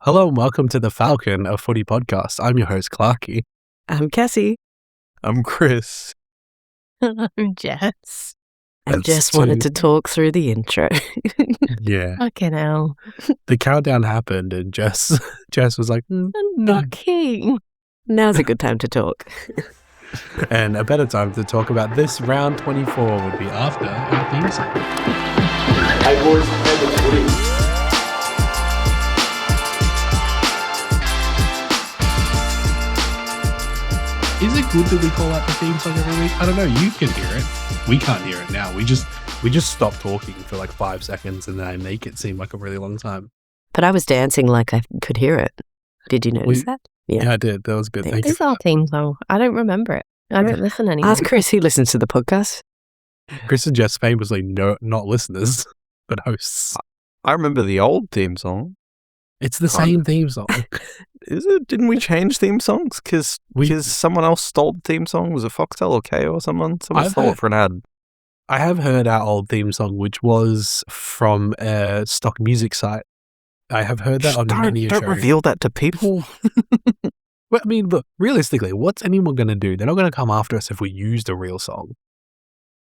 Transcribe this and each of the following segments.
Hello and welcome to the Falcon, a footy podcast. I'm your host, Clarky. I'm Cassie. I'm Chris. I'm Jess. And Jess wanted to talk through the intro. Yeah. Fucking hell. The countdown happened and Jess was like, I'm not keen. Now's a good time to talk. And a better time to talk about this round 24 would be after our theme song. Hey boys, how the footy? Is it good that we call out the theme song every week? I don't know. You can hear it. We can't hear it now. We just stop talking for like 5 seconds and then I make it seem like a really long time. But I was dancing like I could hear it. Did you notice that? Yeah, I did. That was good. Thank you. It's our theme song. I don't remember it. I don't listen anymore. Ask Chris, he listens to the podcast. Chris and Jess famously not listeners, but hosts. I remember the old theme song. It's the same theme song. Is it? Didn't we change theme songs? Because someone else stole the theme song? Was it Foxtel or KO or someone? Someone stole it for an ad. I have heard our old theme song, which was from a stock music site. I have heard that on many Don't reveal that to people. Well, I mean, look, realistically, what's anyone going to do? They're not going to come after us if we used a real song.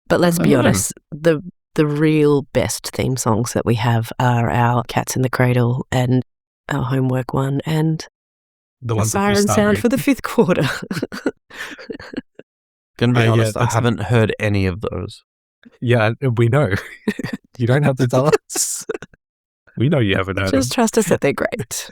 But let's be honest, the real best theme songs that we have are our Cats in the Cradle and our Homework one and The the Siren Sound for the fifth quarter. Gonna be honest, I haven't heard any of those. Yeah, we know. You don't have to tell us. We know you haven't heard them. Just trust us that they're great.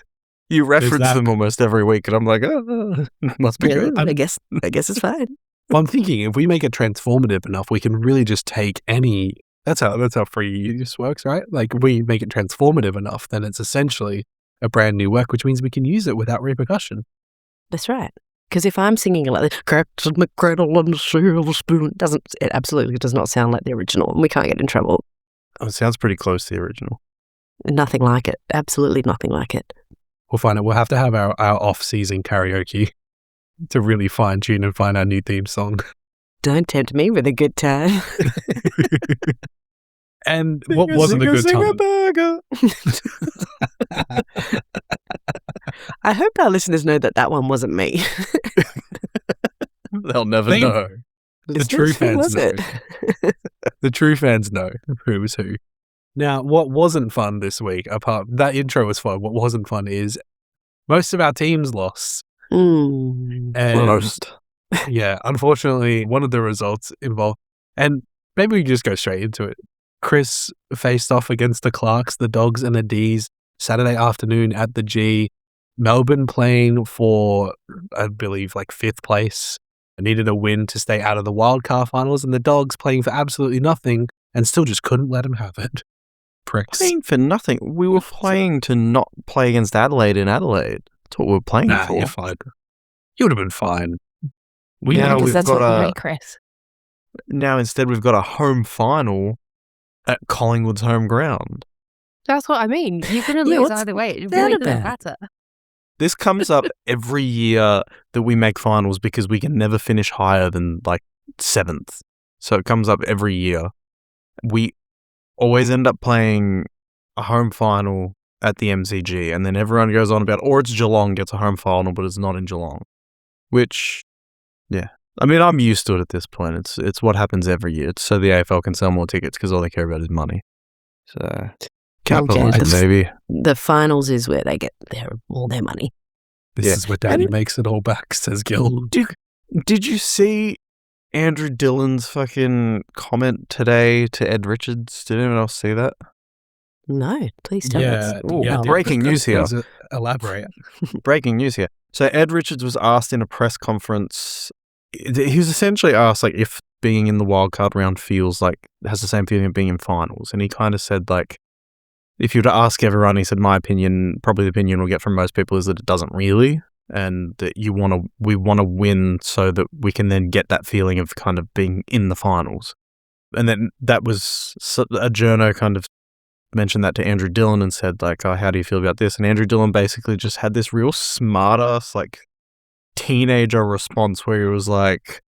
You reference them almost every week, and I'm like, oh, must be good. I guess it's fine. Well, I'm thinking if we make it transformative enough, we can really just take any. That's how free use works, right? Like, we make it transformative enough, then it's essentially a brand new work, which means we can use it without repercussion. That's right. Because if I'm singing it like this, Cats in the Cradle and the Silver Spoon, it absolutely does not sound like the original, and we can't get in trouble. Oh, it sounds pretty close to the original. Nothing like it. Absolutely nothing like it. We'll find it. We'll have to have our off-season karaoke to really fine-tune and find our new theme song. Don't tempt me with a good time. And what wasn't a good time? I hope our listeners know that one wasn't me. They'll never know. The true fans know. The true fans know who was who. Now, what wasn't fun this week, apart that intro was fun, what wasn't fun is most of our teams lost. Mm. And most. Yeah, unfortunately, one of the results involved, and maybe we can just go straight into it. Chris faced off against the Clarks, the Dogs and the Ds, Saturday afternoon at the G. Melbourne playing for, I believe, like 5th place. Needed a win to stay out of the Wildcard finals, and the Dogs playing for absolutely nothing and still just couldn't let them have it. Pricks. Playing for nothing. We were playing to not play against Adelaide in Adelaide. That's what we were playing for. You're fine. You would have been fine. We've that's got what you make, Chris. Now instead we've got a home final at Collingwood's home ground. That's what I mean. You're going to lose either way. It really doesn't matter. This comes up every year that we make finals because we can never finish higher than like 7th. So it comes up every year. We always end up playing a home final at the MCG, and then everyone goes on about, or it's Geelong gets a home final, but it's not in Geelong. Which, yeah. I mean, I'm used to it at this point. It's what happens every year. It's so the AFL can sell more tickets because all they care about is money. So, capitalism, baby. The finals is where they get all their money. This is where Daddy makes it all back, says Gil. Did you see Andrew Dillon's fucking comment today to Ed Richards? Did anyone else see that? No, please tell us. Breaking news here. Elaborate. Breaking news here. So Ed Richards was asked in a press conference, he was essentially asked like if being in the wildcard round has the same feeling of being in finals. And he kind of said like, if you were to ask everyone, he said, my opinion, probably the opinion we'll get from most people is that it doesn't really. And that we want to win so that we can then get that feeling of kind of being in the finals. And then that was a journo kind of mentioned that to Andrew Dillon and said like, oh, how do you feel about this? And Andrew Dillon basically just had this real smart ass like teenager response where he was like,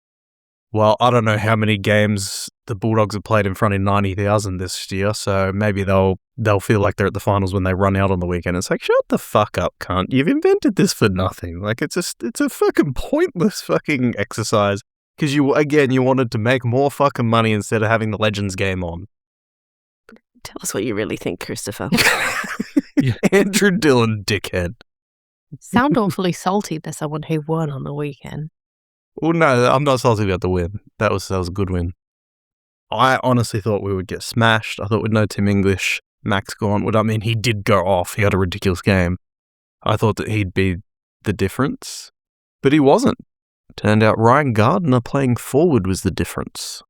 Well, I don't know how many games the Bulldogs have played in front of 90,000 this year, so maybe they'll feel like they're at the finals when they run out on the weekend. It's like, shut the fuck up, cunt. You've invented this for nothing. Like, it's a fucking pointless fucking exercise because you wanted to make more fucking money instead of having the Legends game on. Tell us what you really think, Christopher. Andrew Dillon, dickhead. Sound awfully salty for someone who won on the weekend. Well, no, I'm not salty about the win. That was a good win. I honestly thought we would get smashed. I thought we'd know Tim English, Max Gaunt. I mean, he did go off. He had a ridiculous game. I thought that he'd be the difference, but he wasn't. Turned out Ryan Gardner playing forward was the difference.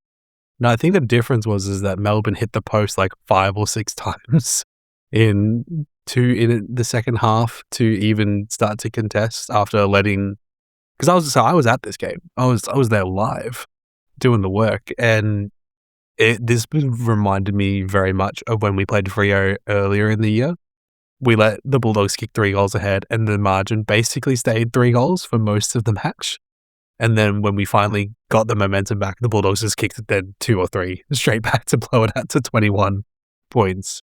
No, I think the difference was that Melbourne hit the post like 5 or 6 times in the second half to even start to contest after letting. Because I was at this game. I was there live, doing the work, and this reminded me very much of when we played Freo earlier in the year. We let the Bulldogs kick 3 goals ahead, and the margin basically stayed 3 goals for most of the match. And then when we finally got the momentum back, the Bulldogs just kicked it then 2 or 3 straight back to blow it out to 21 points.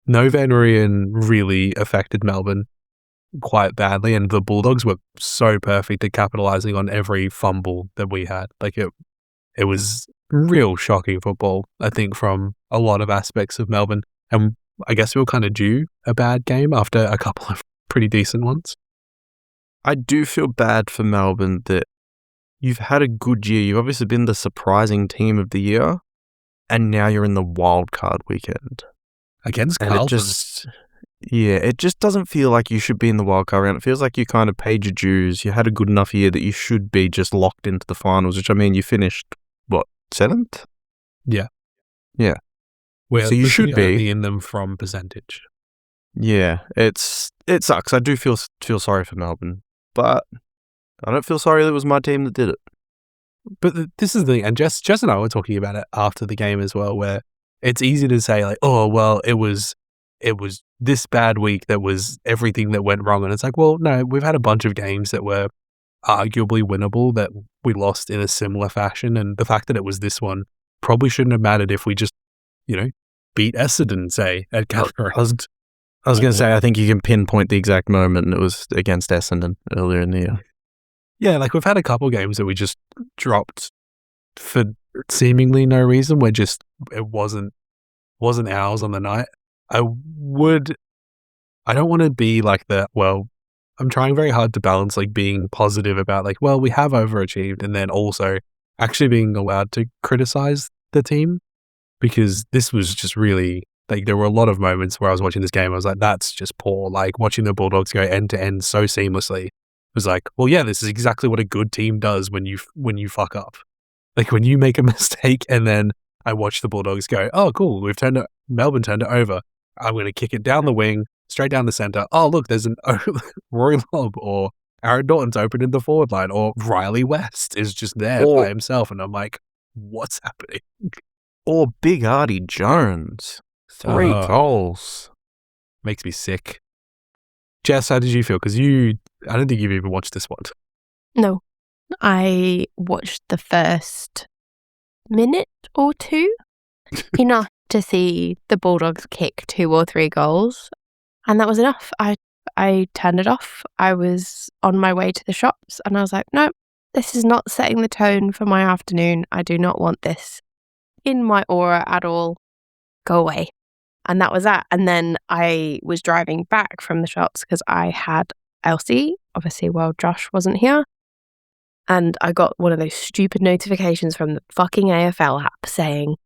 No Van Rooyen really affected Melbourne quite badly, and the Bulldogs were so perfect at capitalizing on every fumble that we had. Like it was real shocking football, I think, from a lot of aspects of Melbourne. And I guess we were kind of due a bad game after a couple of pretty decent ones. I do feel bad for Melbourne that you've had a good year. You've obviously been the surprising team of the year, and now you're in the wildcard weekend. Against And Carlton. it just doesn't feel like you should be in the wildcard round. It feels like you kind of paid your dues. You had a good enough year that you should be just locked into the finals, which, I mean, you finished, 7th? Yeah. Yeah. So you should be in them from percentage. Yeah, it sucks. I do feel sorry for Melbourne, but I don't feel sorry that it was my team that did it. But this is the thing, and Jess and I were talking about it after the game as well, where it's easy to say like, oh, well, it was this bad week that was everything that went wrong. And it's like, well, no, we've had a bunch of games that were arguably winnable that we lost in a similar fashion. And the fact that it was this one probably shouldn't have mattered if we just, beat Essendon, say, at Calgary. I was going to say, I think you can pinpoint the exact moment, and it was against Essendon earlier in the year. Yeah, like we've had a couple games that we just dropped for seemingly no reason. It wasn't ours on the night. I don't want to be like that. Well, I'm trying very hard to balance like being positive about like, well, we have overachieved, and then also actually being allowed to criticize the team, because this was just really like, there were a lot of moments where I was watching this game, I was like, that's just poor. Like watching the Bulldogs go end to end so seamlessly was like, well, yeah, this is exactly what a good team does when you fuck up. Like when you make a mistake, and then I watch the Bulldogs go, oh, cool, Melbourne turned it over. I'm going to kick it down the wing, straight down the centre. Oh, look, there's an Rory Lobb, or Aaron Norton's open in the forward line, or Riley West is just there by himself. And I'm like, what's happening? Or Big Artie Jones. 3 goals. Makes me sick. Jess, how did you feel? Because I don't think you've even watched this one. No. I watched the first minute or 2. Enough to see the Bulldogs kick 2 or 3 goals. And that was enough. I turned it off. I was on my way to the shops, and I was like, no, this is not setting the tone for my afternoon. I do not want this in my aura at all. Go away. And that was that. And then I was driving back from the shops because I had Elsie, obviously, while Josh wasn't here. And I got one of those stupid notifications from the fucking AFL app saying,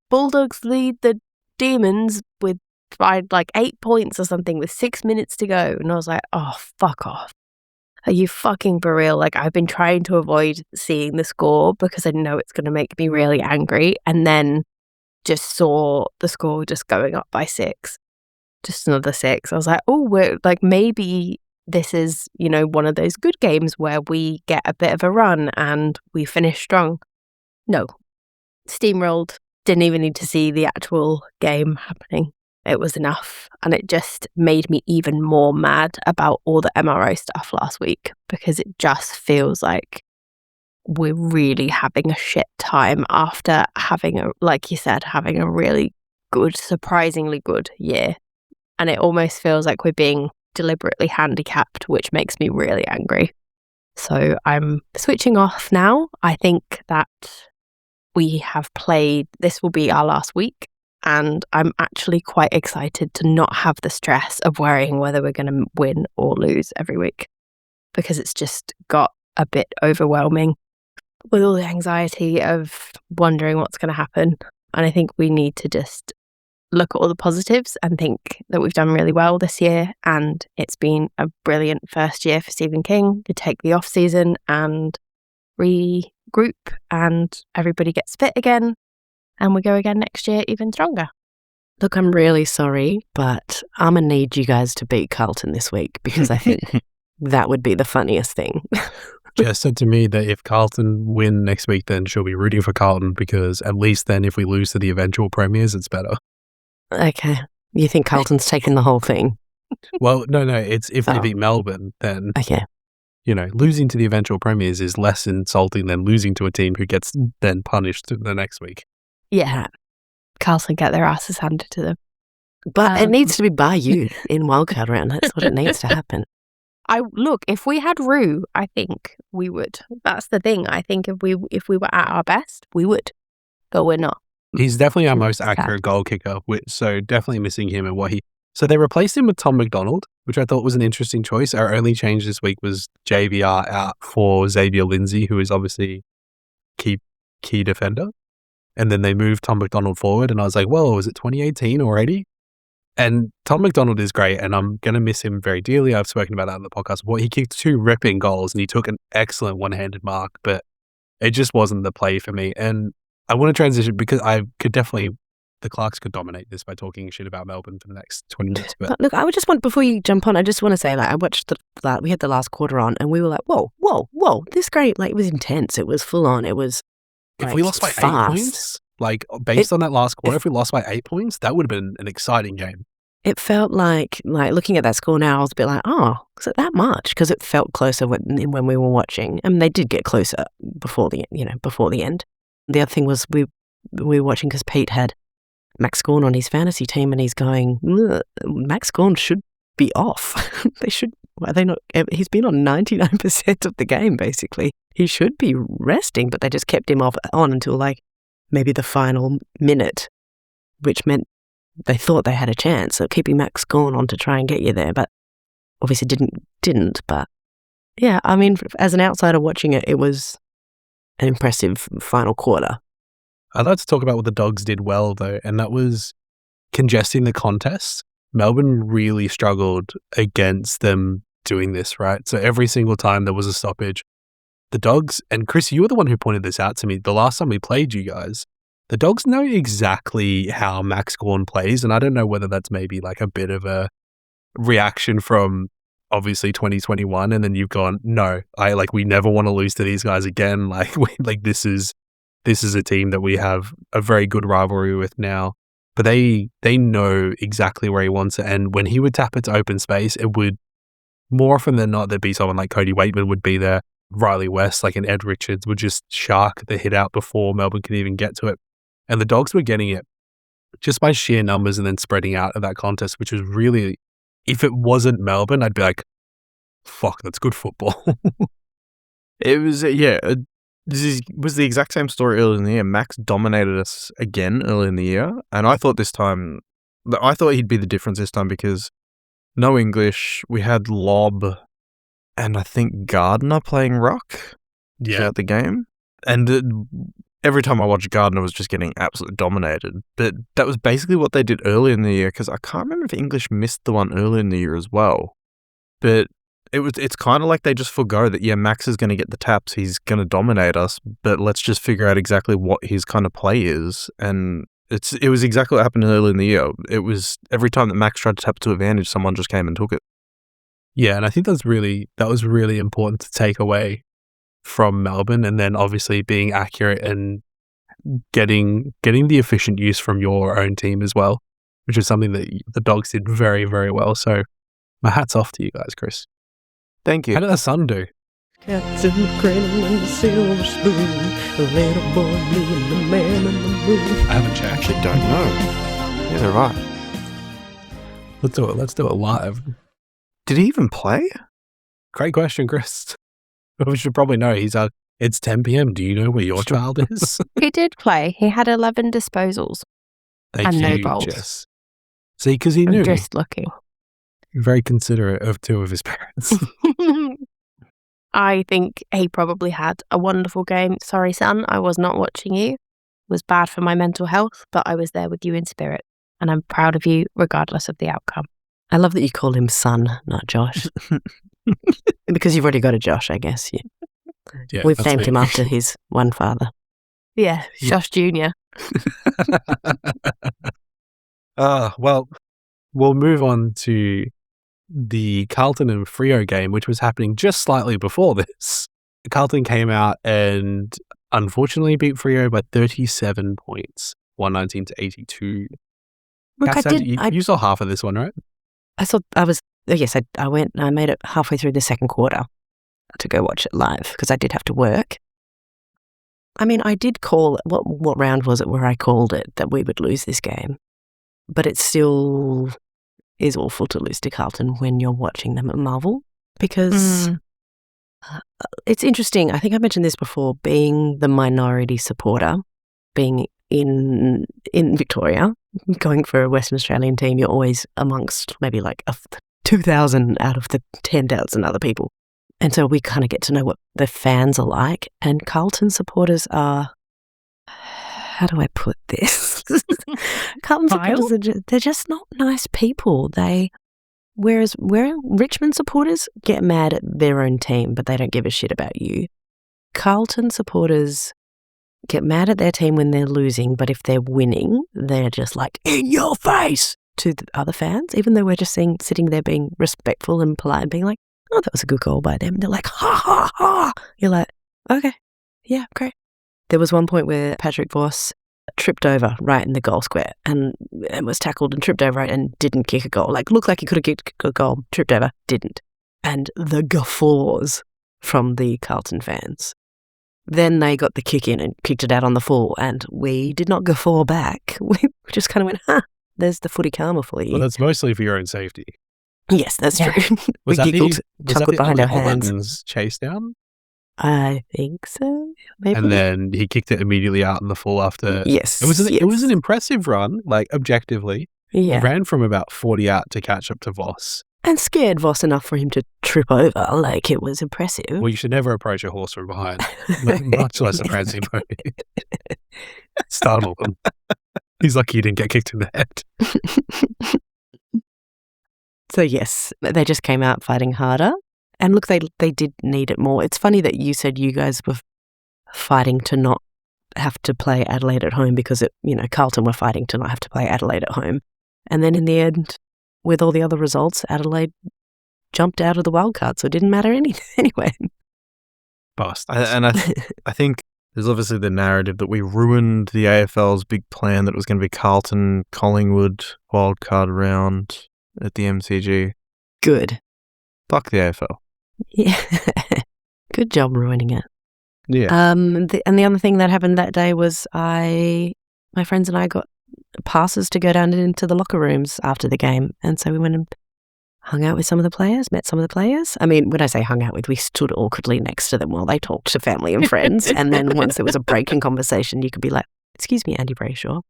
Bulldogs lead the Demons by like 8 points or something with 6 minutes to go. And I was like, oh, fuck off. Are you fucking for real? Like, I've been trying to avoid seeing the score because I know it's going to make me really angry. And then just saw the score just going up by 6. Just another 6. I was like, oh, we're like, maybe this is, one of those good games where we get a bit of a run and we finish strong. No. Steamrolled. Didn't even need to see the actual game happening. It was enough. And it just made me even more mad about all the MRO stuff last week, because it just feels like we're really having a shit time after having like you said, having a really good, surprisingly good year. And it almost feels like we're being deliberately handicapped, which makes me really angry. So I'm switching off now. I think that we have played, this will be our last week, and I'm actually quite excited to not have the stress of worrying whether we're going to win or lose every week, because it's just got a bit overwhelming with all the anxiety of wondering what's going to happen. And I think we need to just look at all the positives and think that we've done really well this year, and it's been a brilliant first year for Stephen King to take the off season and regroup, and everybody gets fit again, and we go again next year even stronger. Look, I'm really sorry, but I'm going to need you guys to beat Carlton this week, because I think that would be the funniest thing. Jess said to me that if Carlton win next week, then she'll be rooting for Carlton, because at least then if we lose to the eventual premiers, it's better. Okay. You think Carlton's taking the whole thing? Well, no, it's if they beat Melbourne, then, Okay. Losing to the eventual premiers is less insulting than losing to a team who gets then punished the next week. Yeah. Carlton get their asses handed to them. But it needs to be by you in wildcard round. That's what it needs to happen. Look, if we had Rue, I think we would. That's the thing. I think if we were at our best, we would. But we're not. He's definitely our most accurate goal kicker, so definitely missing him and what he... So they replaced him with Tom McDonald, which I thought was an interesting choice. Our only change this week was JVR out for Xavier Lindsay, who is obviously key defender. And then they moved Tom McDonald forward, and I was like, well, was it 2018 already? And Tom McDonald is great, and I'm going to miss him very dearly. I've spoken about that on the podcast. He kicked 2 ripping goals, and he took an excellent one-handed mark, but it just wasn't the play for me. And I want to transition because I could definitely... The Clarks could dominate this by talking shit about Melbourne for the next 20 minutes. But look, I would just want, before you jump on, I just want to say, I watched we had the last quarter on, and we were like, whoa, this great. It was intense. It was full on. It was if we lost by fast. 8 points, based on that last quarter, if we lost by 8 points, that would have been an exciting game. It felt like looking at that score now, I was a bit like, oh, is it that much? Because it felt closer when we were watching, and they did get closer before the end. The other thing was we were watching because Pete had Max Gawn on his fantasy team, and he's going, Max Gawn should be off. They should. Are they not? He's been on 99% of the game, basically. He should be resting, but they just kept him on until maybe the final minute, which meant they thought they had a chance of keeping Max Gawn on to try and get you there, but obviously didn't. But yeah, I mean, as an outsider watching it, it was an impressive final quarter. I'd like to talk about what the Dogs did well, though, and that was congesting the contest. Melbourne really struggled against them doing this, right? So every single time there was a stoppage, the Dogs, and Chris, you were the one who pointed this out to me the last time we played you guys, the Dogs know exactly how Max Gawn plays, and I don't know whether that's maybe a bit of a reaction from obviously 2021, and then you've gone, no, we never want to lose to these guys again. This is a team that we have a very good rivalry with now, but they know exactly where he wants it. And when he would tap it to open space, it would, more often than not, there'd be someone like Cody Waitman would be there, Riley West, and Ed Richards would just shark the hit out before Melbourne could even get to it. And the Dogs were getting it just by sheer numbers and then spreading out of that contest, which was really, if it wasn't Melbourne, I'd be like, fuck, that's good football. It was, this was the exact same story earlier in the year. Max dominated us again early in the year, and I thought he'd be the difference this time because no English, we had Lob and I think Gardner playing ruck throughout the game, and every time I watched Gardner was just getting absolutely dominated. But that was basically what they did early in the year, because I can't remember if English missed the one early in the year as well, but it's kind of like they just forgo that, Max is going to get the taps, he's going to dominate us, but let's just figure out exactly what his kind of play is. And it was exactly what happened early in the year. It was every time that Max tried to tap to advantage, someone just came and took it. Yeah, and I think that was really important to take away from Melbourne, and then obviously being accurate and getting the efficient use from your own team as well, which is something that the Dogs did very, very well. So my hat's off to you guys, Chris. Thank you. How did the sun do? Cats in the cradle and the silver spoon. A little boy blue and the man in the moon. I haven't checked. Actually, don't know. Neither have I. Let's do it. Let's do it live. Did he even play? Great question, Chris. We should probably know. It's 10 p.m. Do you know where your child is? He did play. He had 11 disposals. Thank And no you, goals. Jess. See, because he knew. I'm just looking. Very considerate of two of his parents. I think he probably had a wonderful game. Sorry, son, I was not watching you. It was bad for my mental health, but I was there with you in spirit. And I'm proud of you regardless of the outcome. I love that you call him son, not Josh. Because you've already got a Josh, I guess. Yeah, We've that's named me. him after his one father. Yeah, Josh Jr. Well, we'll move on to the Carlton and Freo game, which was happening just slightly before this. Carlton came out and unfortunately beat Freo by 37 points, 119 to 82. Look, Cass, you saw half of this one, right? I made it halfway through the second quarter to go watch it live because I did have to work. I mean, I did call, what round was it where I called it that we would lose this game? But it still is awful to lose to Carlton when you're watching them at Marvel because it's interesting. I think I mentioned this before, being the minority supporter, being in Victoria, going for a Western Australian team, you're always amongst maybe like 2,000 out of the 10,000 other people. And so we kind of get to know what the fans are like. And Carlton supporters are, how do I put this? Carlton supporters, they're just not nice people. Whereas Richmond supporters get mad at their own team, but they don't give a shit about you. Carlton supporters get mad at their team when they're losing, but if they're winning, they're just like, in your face, to the other fans, even though we're just sitting there being respectful and polite and being like, oh, that was a good goal by them. They're like, ha, ha, ha. You're like, okay, yeah, great. There was one point where Patrick Voss tripped over right in the goal square and was tackled and tripped over it and didn't kick a goal. Like, looked like he could have kicked a goal, tripped over, didn't. And the guffaws from the Carlton fans. Then they got the kick in and kicked it out on the full, and we did not guffaw back. We just kind of went, there's the footy karma for you. Well, that's mostly for your own safety. Yes, that's true. Was we that giggled, chuckled behind our hands. Buttons chase down? I think so. Maybe. And then he kicked it immediately out in the full after. Yes. It was an impressive run, like objectively. Yeah. He ran from about 40 out to catch up to Voss. And scared Voss enough for him to trip over. Like, it was impressive. Well, you should never approach a horse from behind, much less a prancing pony. Startle him. He's lucky he didn't get kicked in the head. So, yes, they just came out fighting harder. And look, they did need it more. It's funny that you said you guys were fighting to not have to play Adelaide at home because, Carlton were fighting to not have to play Adelaide at home. And then in the end, with all the other results, Adelaide jumped out of the wildcard, so it didn't matter anyway. Bastards. I think there's obviously the narrative that we ruined the AFL's big plan that it was going to be Carlton, Collingwood wildcard round at the MCG. Good. Fuck the AFL. Yeah. Good job ruining it. Yeah. And the other thing that happened that day was my friends and I got passes to go down into the locker rooms after the game. And so we went and hung out with some of the players, met some of the players. I mean, when I say hung out with, we stood awkwardly next to them while they talked to family and friends. And then once there was a break in conversation, you could be like, excuse me, Andy Brayshaw.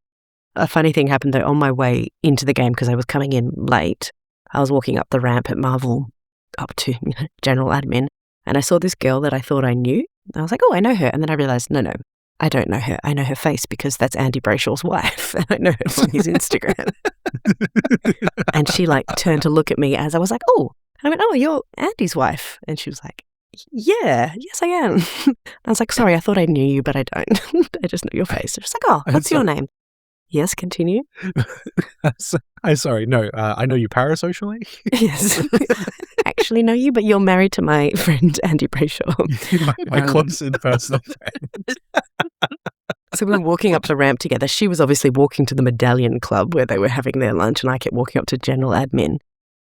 A funny thing happened though on my way into the game because I was coming in late. I was walking up the ramp at Marvel up to general admin, and I saw this girl that I thought I knew. I was like, oh, I know her. And then I realized, no, I don't know her. I know her face because that's Andy Brayshaw's wife. And I know her from his Instagram. And she turned to look at me as I was like, oh. And I went, oh, you're Andy's wife. And she was like, yeah, yes, I am. I was like, sorry, I thought I knew you, but I don't. I just know your face. She's like, oh, what's your name? Yes, continue. I'm sorry, no, I know you parasocially. Yes. Actually know you, but you're married to my friend Andy Brayshaw. my closest personal friend. So we were walking up the ramp together. She was obviously walking to the Medallion Club where they were having their lunch, and I kept walking up to general admin.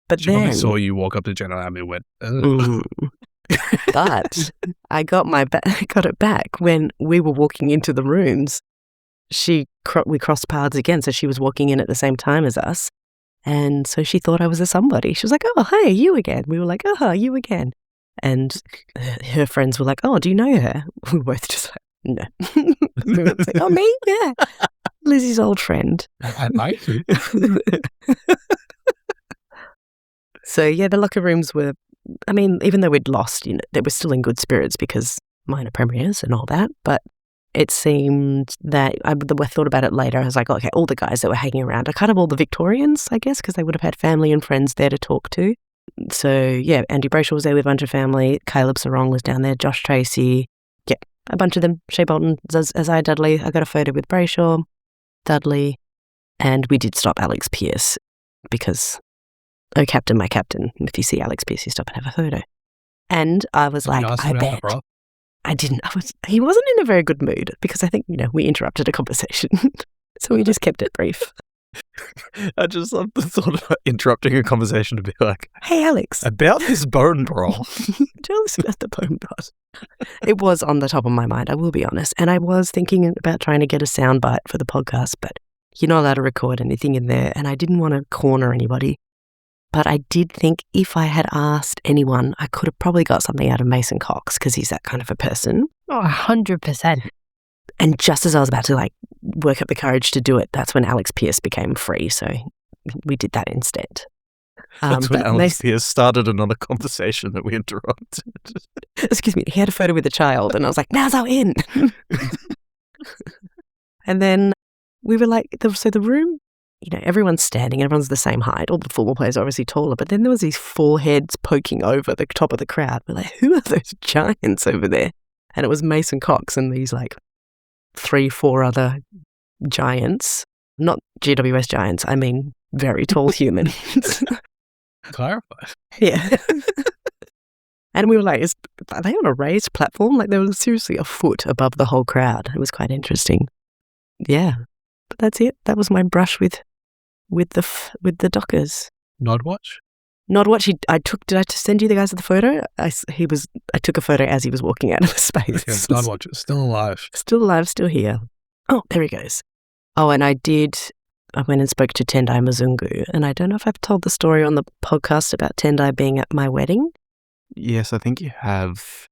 But she probably saw you walk up to general admin and went, ugh. But I got it back when we were walking into the rooms. We crossed paths again, so she was walking in at the same time as us. And so she thought I was a somebody. She was like, "Oh, hey, you again." We were like, "Oh, you again." And her friends were like, "Oh, do you know her?" We were both just like, "No." We were like, "Oh, me? Yeah. Lizzie's old friend." I like you. So, yeah, the locker rooms were, I mean, even though we'd lost, they were still in good spirits because minor premieres and all that. But it seemed that I thought about it later. I was like, okay, all the guys that were hanging around are kind of all the Victorians, I guess, because they would have had family and friends there to talk to. So, yeah, Andy Brayshaw was there with a bunch of family. Caleb Sarong was down there. Josh Tracy. Yeah, a bunch of them. Shea Bolton, Isaiah Dudley. I got a photo with Brayshaw, Dudley, and we did stop Alex Pearce because, oh, Captain, my captain. If you see Alex Pearce, you stop and have a photo. And I was like, I bet. I didn't. He wasn't in a very good mood because I think, we interrupted a conversation. So we just kept it brief. I just love the thought of interrupting a conversation to be like, "Hey, Alex. About this bone broth." Tell us about the bone broth. It was on the top of my mind, I will be honest. And I was thinking about trying to get a soundbite for the podcast, but you're not allowed to record anything in there. And I didn't want to corner anybody. But I did think if I had asked anyone, I could have probably got something out of Mason Cox because he's that kind of a person. Oh, 100%. And just as I was about to work up the courage to do it, that's when Alex Pearce became free. So we did that instead. That's when Alex Pearce started another conversation that we interrupted. Excuse me. He had a photo with a child and I was like, "Now's our in." And then we were like, so the room, everyone's standing, everyone's the same height. All the football players are obviously taller, but then there was these four heads poking over the top of the crowd. We're like, who are those giants over there? And it was Mason Cox and these 3-4 other giants, not GWS giants, I mean very tall humans. Clarify. Yeah. And we were like, are they on a raised platform? They were seriously a foot above the whole crowd. It was quite interesting. Yeah. But that's it. That was my brush with the Dockers. Nodwatch? Nodwatch. Did I just send you the guys of the photo? I took a photo as he was walking out of the space. Okay, Nodwatch is still alive. Still alive, still here. Oh, there he goes. Oh, and I went and spoke to Tendai Mzungu, and I don't know if I've told the story on the podcast about Tendai being at my wedding. Yes, I think you have.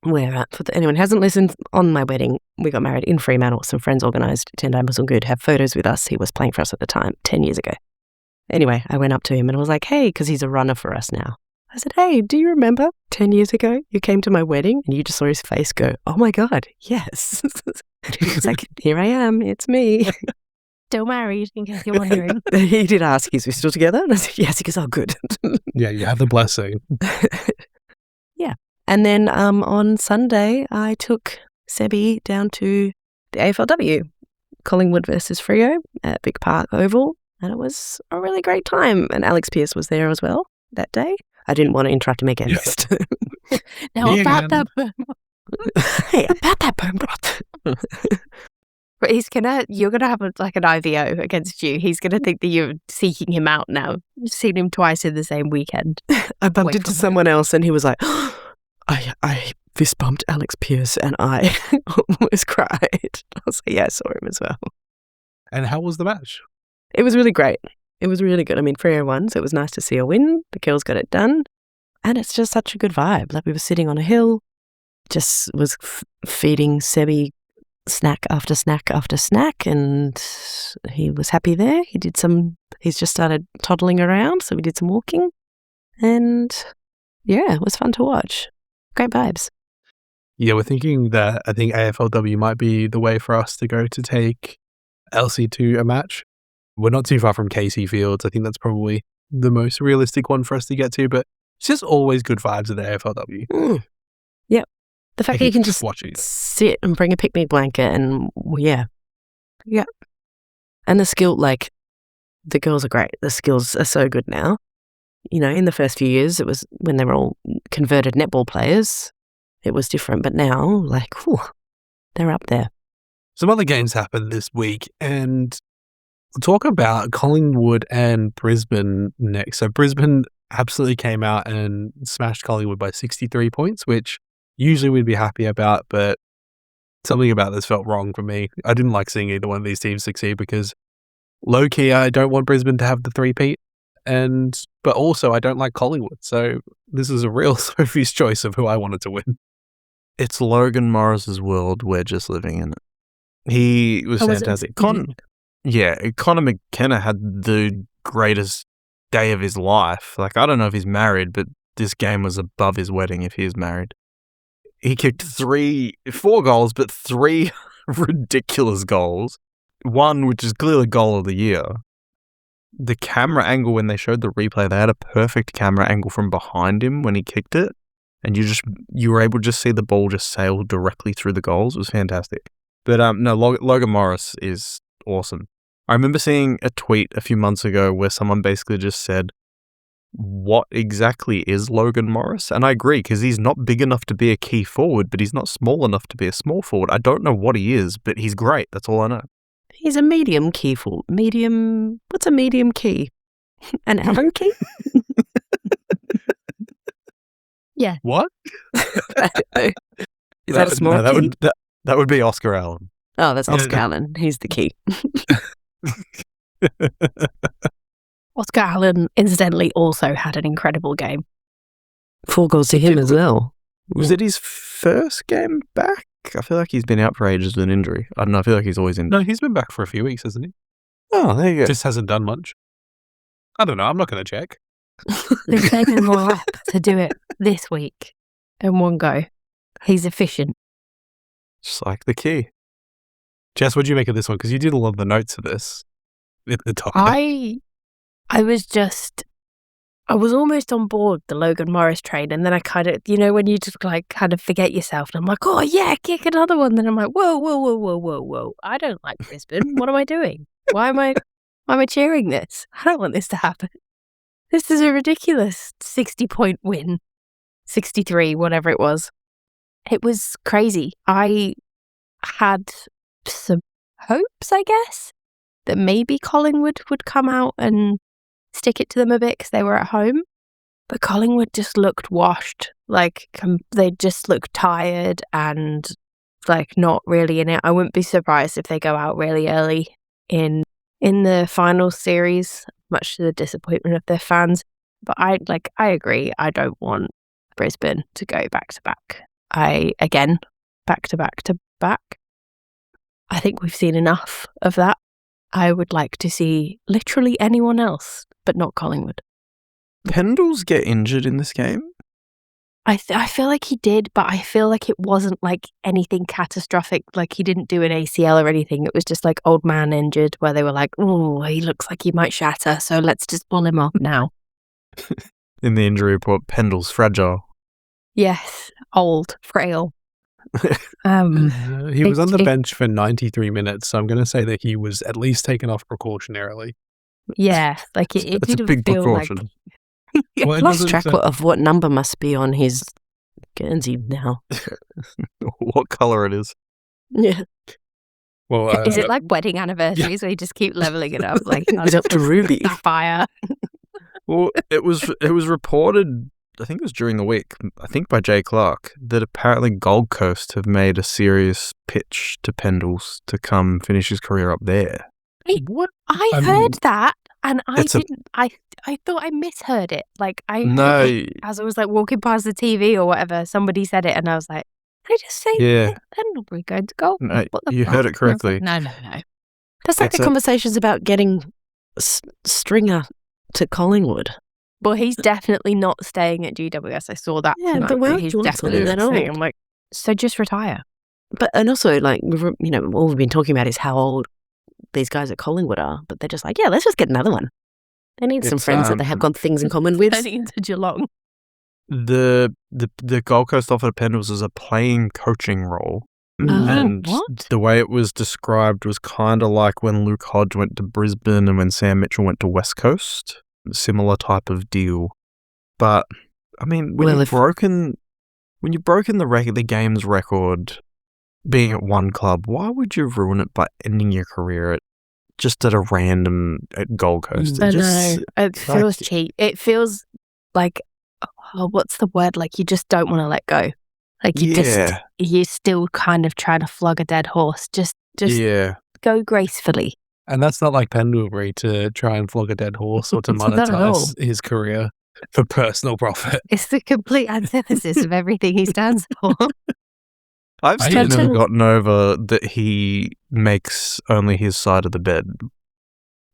Where, anyone who hasn't listened, on my wedding, we got married in Fremantle. Some friends organised Tendai Mzungu to have photos with us. He was playing for us at the time, 10 years ago. Anyway, I went up to him and I was like, "Hey," because he's a runner for us now. I said, "Hey, do you remember 10 years ago you came to my wedding?" And you just saw his face go, "Oh my God, yes." He's like, "Here I am, it's me." Still married, in case you're wondering. He did ask, "Is we still together?" And I said, "Yes." He goes, "Oh, good." Yeah, you have the blessing. Yeah. And then on Sunday, I took Sebi down to the AFLW, Collingwood versus Freo at Vic Park Oval. And it was a really great time. And Alex Pearce was there as well that day. I didn't want to interrupt him again. Yeah. Now Me about again. that. Hey, about that bone broth. But you're gonna have an IVO against you. He's gonna think that you're seeking him out now. You've seen him twice in the same weekend. I bumped Away into from someone else and he was like, I fist bumped Alex Pearce and I almost cried. I was like, yeah, I saw him as well. And how was the match? It was really great. It was really good. I mean, Freo won, so it was nice to see a win. The girls got it done. And it's just such a good vibe. We were sitting on a hill, just was feeding Sebi snack after snack after snack, and he was happy there. He's just started toddling around, so we did some walking. And yeah, it was fun to watch. Great vibes. Yeah, we're thinking that I think AFLW might be the way for us to go to take Elsie to a match. We're not too far from Casey Fields. I think that's probably the most realistic one for us to get to, but it's just always good vibes at the AFLW. Yep. The fact that you can just watch it. sit and bring a picnic blanket and yeah. And the skill, the girls are great. The skills are so good now. In the first few years, it was when they were all converted netball players, it was different. But now, they're up there. Some other games happened this week, and we'll talk about Collingwood and Brisbane next. So Brisbane absolutely came out and smashed Collingwood by 63 points, which usually we'd be happy about, but something about this felt wrong for me. I didn't like seeing either one of these teams succeed because low-key, I don't want Brisbane to have the three-peat, but also I don't like Collingwood, so this is a real Sophie's choice of who I wanted to win. It's Logan Morris's world. We're just living in it. He was fantastic. Connor McKenna had the greatest day of his life. Like, I don't know if he's married, but this game was above his wedding if he is married. He kicked 4 goals, but 3 ridiculous goals. One, which is clearly goal of the year. The camera angle, when they showed the replay, they had a perfect camera angle from behind him when he kicked it. And you were able to just see the ball just sail directly through the goals. It was fantastic. But no, Logan Morris is awesome. I remember seeing a tweet a few months ago where someone basically just said, what exactly is Logan Morris? And I agree, because he's not big enough to be a key forward, but he's not small enough to be a small forward. I don't know what he is, but he's great. That's all I know. He's a medium key forward. What's a medium key? An Allen key? Yeah. What? Is that a small key? That would be Oscar Allen. Oh, that's Oscar Allen. He's the key. Oscar Allen, incidentally, also had an incredible game. 4 goals to him as well. Was it his first game back? I feel like he's been out for ages with an injury. I don't know. I feel like he's always in. No, he's been back for a few weeks, hasn't he? Oh, there you go. Just hasn't done much. I don't know. I'm not going to check. They've taken him all up to do it this week in one go. He's efficient. Just like the key. Jess, what do you make of this one? Because you did a lot of the notes of this at the top. I was almost on board the Logan Morris train, and then I kind of, when you just kind of forget yourself, and I'm like, oh yeah, kick another one. Then I'm like, whoa. I don't like Brisbane. What am I doing? Why am I cheering this? I don't want this to happen. This is a ridiculous 60-point win. 63, whatever it was. It was crazy. I had some hopes, I guess, that maybe Collingwood would come out and stick it to them a bit because they were at home. But Collingwood just looked washed. They just looked tired and not really in it. I wouldn't be surprised if they go out really early in the final series, much to the disappointment of their fans. But I agree. I don't want Brisbane to go back to back. Back to back to back. I think we've seen enough of that. I would like to see literally anyone else, but not Collingwood. Pendles get injured in this game? I feel like he did, but I feel like it wasn't anything catastrophic. He didn't do an ACL or anything. It was just old man injured, where they were like, oh, he looks like he might shatter, so let's just pull him off now. In the injury report, Pendles fragile. Yes, old, frail. He was on the bench for 93 minutes, so I'm going to say that he was at least taken off precautionarily. Yeah, it That's didn't a big feel precaution. Well, I've lost track of what number must be on his Guernsey now. What colour it is. Yeah. Well, is it wedding anniversaries where you just keep leveling it up? It's up to Ruby. Sapphire. Well, it was reported, I think it was during the week, I think by Jay Clark, that apparently Gold Coast have made a serious pitch to Pendles to come finish his career up there. what? I heard that, and I didn't. I thought I misheard it. As I was walking past the TV or whatever, somebody said it, and I was like, "Did I just say Pendlebury going to Gold Coast?" No, What the you fuck? heard it correctly. No. That's the conversations about getting Stringer to Collingwood. Well, he's definitely not staying at GWS. I saw that. Yeah, tonight, but why he's would you definitely want to not do that staying. I'm like, so just retire. But and also all we've been talking about is how old these guys at Collingwood are. But they're just let's just get another one. They need some friends that they have got things in common with. Turning into Geelong. The Gold Coast offered Pendles as a playing coaching role. And what? the way it was described was kind of like when Luke Hodge went to Brisbane and when Sam Mitchell went to West Coast. Similar type of deal. But I mean, when you've broken the game's record being at one club, why would you ruin it by ending your career at a random at Gold Coast? I know. It feels cheap. It feels like, what's the word? Like, you just don't want to let go. Like, you're still kind of trying to flog a dead horse. Just go gracefully. And that's not like Pendlebury to try and flog a dead horse or to Not at all. monetize his career for personal profit. It's the complete antithesis of everything he stands for. I've still never gotten over that he makes only his side of the bed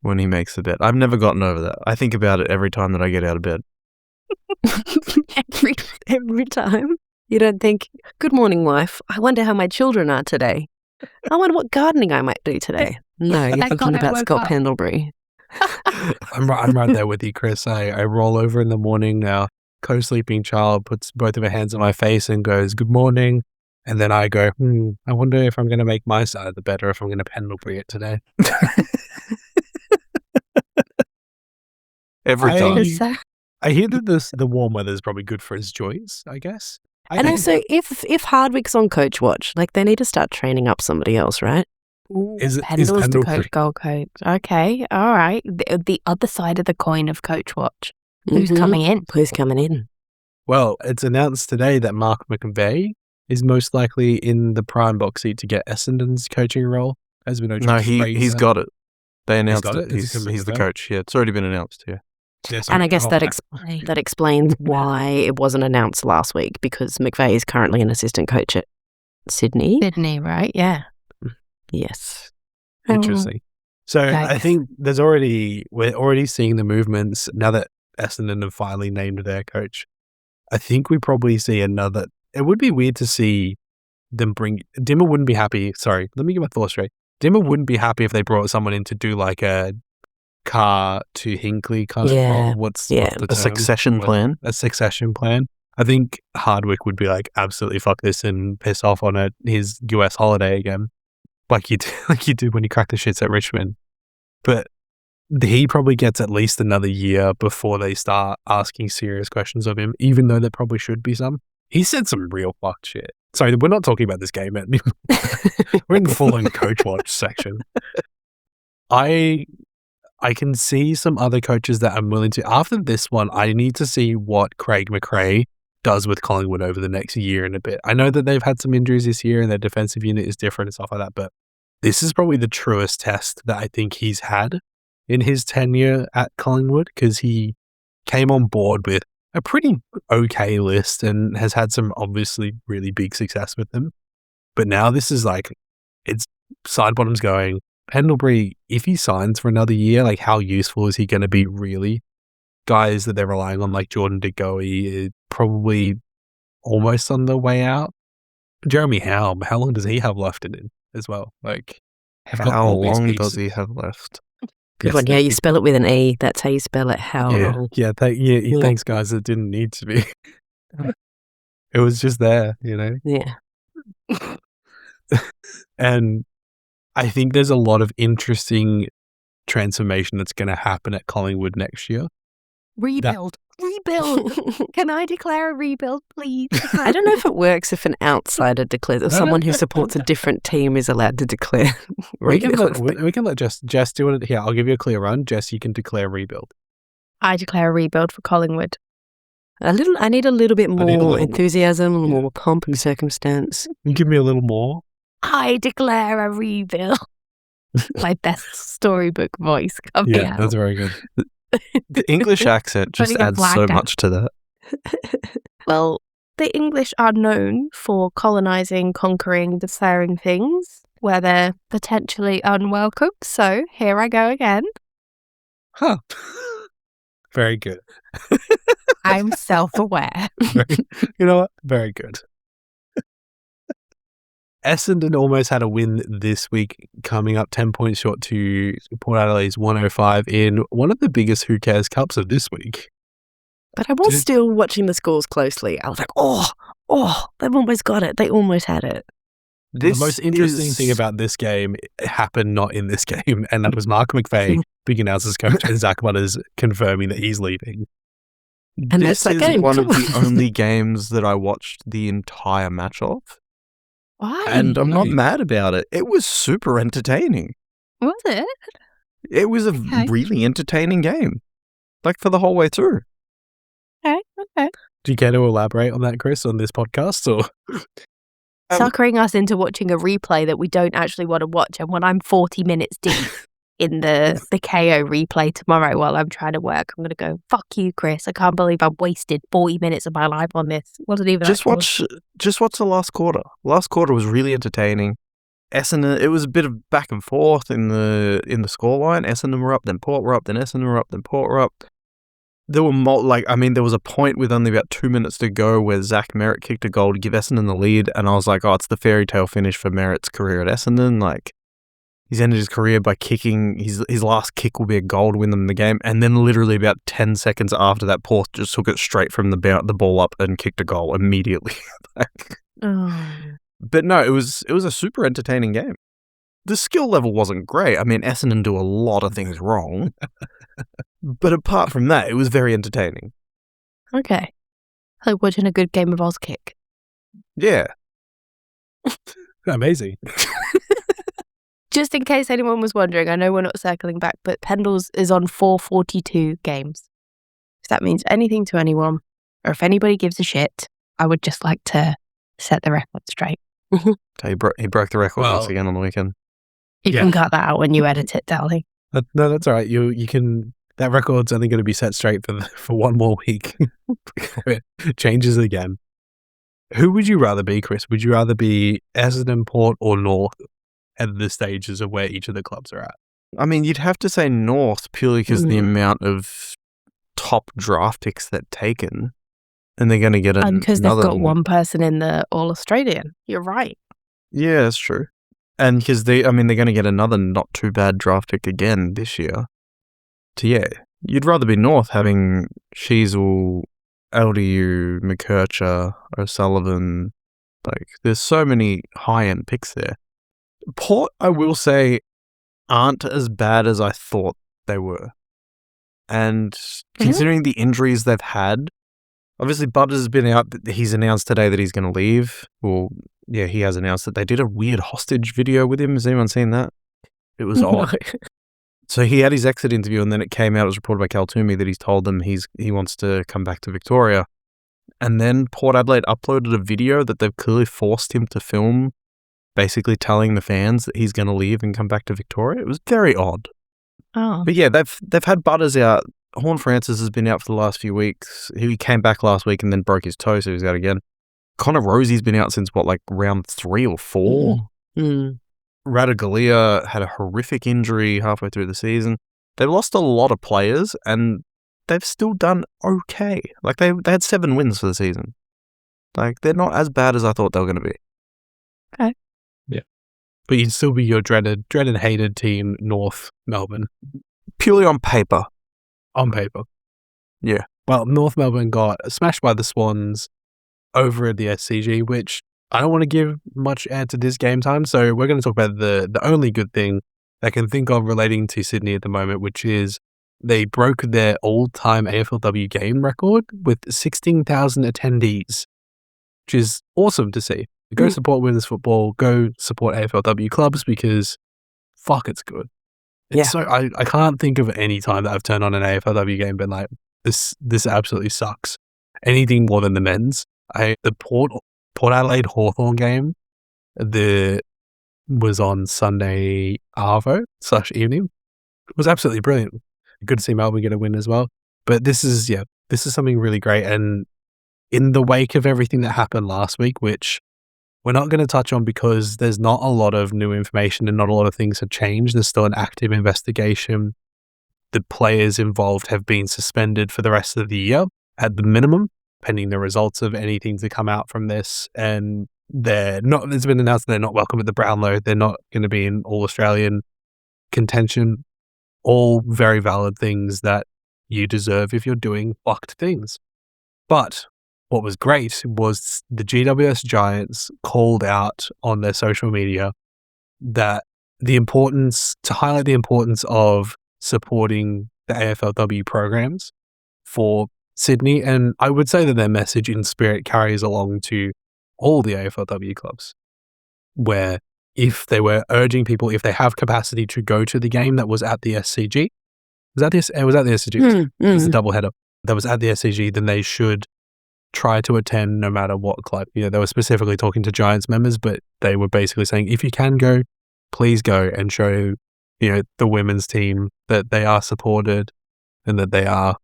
when he makes the bed. I've never gotten over that. I think about it every time that I get out of bed. Every time. You don't think, good morning, wife. I wonder how my children are today. I wonder what gardening I might do today. No, you're thinking about Scott Pendlebury. I'm right there with you, Chris. I roll over in the morning now. Co-sleeping child puts both of her hands on my face and goes, good morning. And then I go, I wonder if I'm going to make my side of the bed or if I'm going to Pendlebury it today. Every time. I hear that the warm weather is probably good for his joints, I guess. And also, if Hardwick's on coach watch, like they need to start training up somebody else, right? Is Pendle's the coach, goal coach. Okay, all right. The other side of the coin of coach watch. Who's coming in? Who's coming in? Well, it's announced today that Mark McVeigh is most likely in the prime box seat to get Essendon's coaching role. As we know, no, he's got it. They announced it. He's the coach. Yeah, it's already been announced. Yeah. Yes, and I guess that explains why it wasn't announced last week, because McVeigh is currently an assistant coach at Sydney. Sydney, right? Yeah. Yes. Interesting. So I think we're already seeing the movements now that Essendon have finally named their coach. I think we probably see another. It would be weird to see them bring. Dimmer wouldn't be happy. Sorry, let me get my thoughts straight. Dimmer wouldn't be happy if they brought someone in to do like a Carr to Hinkley kind of role. What's the term? A succession plan. A succession plan. I think Hardwick would be like, absolutely fuck this and piss off on his US holiday again, like you do when you crack the shits at Richmond. But he probably gets at least another year before they start asking serious questions of him, even though there probably should be some. He said some real fucked shit. Sorry, we're not talking about this game, man. We're in the full-on coach watch section. I can see some other coaches that I'm willing to. After this one, I need to see what Craig McRae does with Collingwood over the next year and a bit. I know that they've had some injuries this year and their defensive unit is different and stuff like that, but this is probably the truest test that I think he's had in his tenure at Collingwood, because he came on board with a pretty okay list and has had some obviously really big success with them. But now this is like, it's side bottoms going. Pendlebury, if he signs for another year, like how useful is he going to be really? Guys that they're relying on like Jordan De Goey is probably almost on the way out. Jeremy Howe, how long does he have left in him as well? Like, how long does he have left? Good one. Yeah, you spell it with an E. That's how you spell it. How long? Yeah. Thanks, guys. It didn't need to be. It was just there, you know? Yeah. And I think there's a lot of interesting transformation that's going to happen at Collingwood next year. Rebuild. Can I declare a rebuild, please? I don't know if it works if an outsider declares, or someone who supports a different team is allowed to declare rebuild. We can let Jess do it. Here, I'll give you a clear run. Jess, you can declare rebuild. I declare a rebuild for Collingwood. I need a little bit more enthusiasm, a little more pomp and circumstance. You give me a little more. I declare a rebuild. My best storybook voice coming out. That's very good. The English accent just adds so much to that. Well, the English are known for colonising, conquering, declaring things where they're potentially unwelcome. So here I go again. Huh. Very good. I'm self-aware. You know what? Very good. Essendon almost had a win this week, coming up 10 points short to Port Adelaide's 105 in one of the biggest Who Cares Cups of this week. But I was still watching the scores closely. I was like, they've almost got it. They almost had it. The most interesting thing about this game happened not in this game, and that was Mark McVeigh being announced as coach and Zach Butters confirming that he's leaving. And this is one of the only games that I watched the entire match of. Why? And I'm not mad about it. It was super entertaining. Was it? It was a really entertaining game. Like for the whole way through. Okay. Okay. Do you care to elaborate on that, Chris, on this podcast? Or Suckering us into watching a replay that we don't actually want to watch. And when I'm 40 minutes deep in the KO replay tomorrow while I'm trying to work, I'm going to go, fuck you, Chris. I can't believe I wasted 40 minutes of my life on this. Wasn't even Just watch the last quarter. Last quarter was really entertaining. Essendon, it was a bit of back and forth in the scoreline. Essendon were up, then Port were up, then Essendon were up, then Port were up. There were there was a point with only about 2 minutes to go where Zach Merritt kicked a goal to give Essendon the lead, and I was like, oh, it's the fairy tale finish for Merritt's career at Essendon. Like, he's ended his career by kicking, his last kick will be a goal to win them the game, and then literally about 10 seconds after that, Port just took it straight from the ball up and kicked a goal immediately. But no, it was a super entertaining game. The skill level wasn't great. I mean, Essendon do a lot of things wrong. But apart from that, it was very entertaining. Okay. Like watching a good game of Oz Kick. Yeah. amazing. Just in case anyone was wondering, I know we're not circling back, but Pendles is on 442 games. If that means anything to anyone, or if anybody gives a shit, I would just like to set the record straight. So he broke the record once again on the weekend. You can cut that out when you edit it, darling. No, that's all right. You can. That record's only going to be set straight for one more week before it changes again. Who would you rather be, Chris? Would you rather be Essendon, Port, or North at the stages of where each of the clubs are at? I mean, you'd have to say North purely because the amount of top draft picks that taken, and they're going to get and because they've got one person in the All Australian. You're right. Yeah, that's true. And because they're going to get another not too bad draft pick again this year. So yeah, you'd rather be North having Sheasel, LDU, McKercher, O'Sullivan. Like, there's so many high-end picks there. Port, I will say, aren't as bad as I thought they were. And considering the injuries they've had, obviously Butters has been out. He's announced today that he's going to leave. Well, yeah, he has announced that they did a weird hostage video with him. Has anyone seen that? It was odd. So he had his exit interview, and then it came out, it was reported by Toby that he's told them he wants to come back to Victoria. And then Port Adelaide uploaded a video that they've clearly forced him to film, basically telling the fans that he's going to leave and come back to Victoria. It was very odd. Oh. But yeah, they've had Butters out. Horn Francis has been out for the last few weeks. He came back last week and then broke his toe, so he's out again. Connor Rosie's been out since round 3 or 4? Radagalia had a horrific injury halfway through the season. They've lost a lot of players, and they've still done okay. Like, they had 7 wins for the season. Like, they're not as bad as I thought they were going to be. Okay. Yeah. But you'd still be your dreaded, hated team, North Melbourne. Purely on paper. On paper. Yeah. Well, North Melbourne got smashed by the Swans over at the SCG, which I don't want to give much air to this game time, so we're going to talk about the only good thing I can think of relating to Sydney at the moment, which is they broke their all-time AFLW game record with 16,000 attendees, which is awesome to see. Go support women's football, go support AFLW clubs, because fuck, it's good. It's so I can't think of any time that I've turned on an AFLW game and been like, this absolutely sucks. Anything more than the men's. The Port Adelaide Hawthorn game was on Sunday Arvo/evening. It was absolutely brilliant. Good to see Melbourne get a win as well. But this is something really great. And in the wake of everything that happened last week, which we're not going to touch on because there's not a lot of new information and not a lot of things have changed. There's still an active investigation. The players involved have been suspended for the rest of the year at the minimum, pending the results of anything to come out from this. And it's been announced they're not welcome at the Brownlow. They're not going to be in All-Australian contention. All very valid things that you deserve if you're doing fucked things. But what was great was the GWS Giants called out on their social media that to highlight the importance of supporting the AFLW programs for Sydney. And I would say that their message in spirit carries along to all the AFLW clubs, where if they were urging people, if they have capacity to go to the game that was at the SCG, it was at the SCG. It was a double header. that was at the SCG, then they should try to attend no matter what club. They were specifically talking to Giants members, but they were basically saying, if you can go, please go and show, the women's team that they are supported and that they are,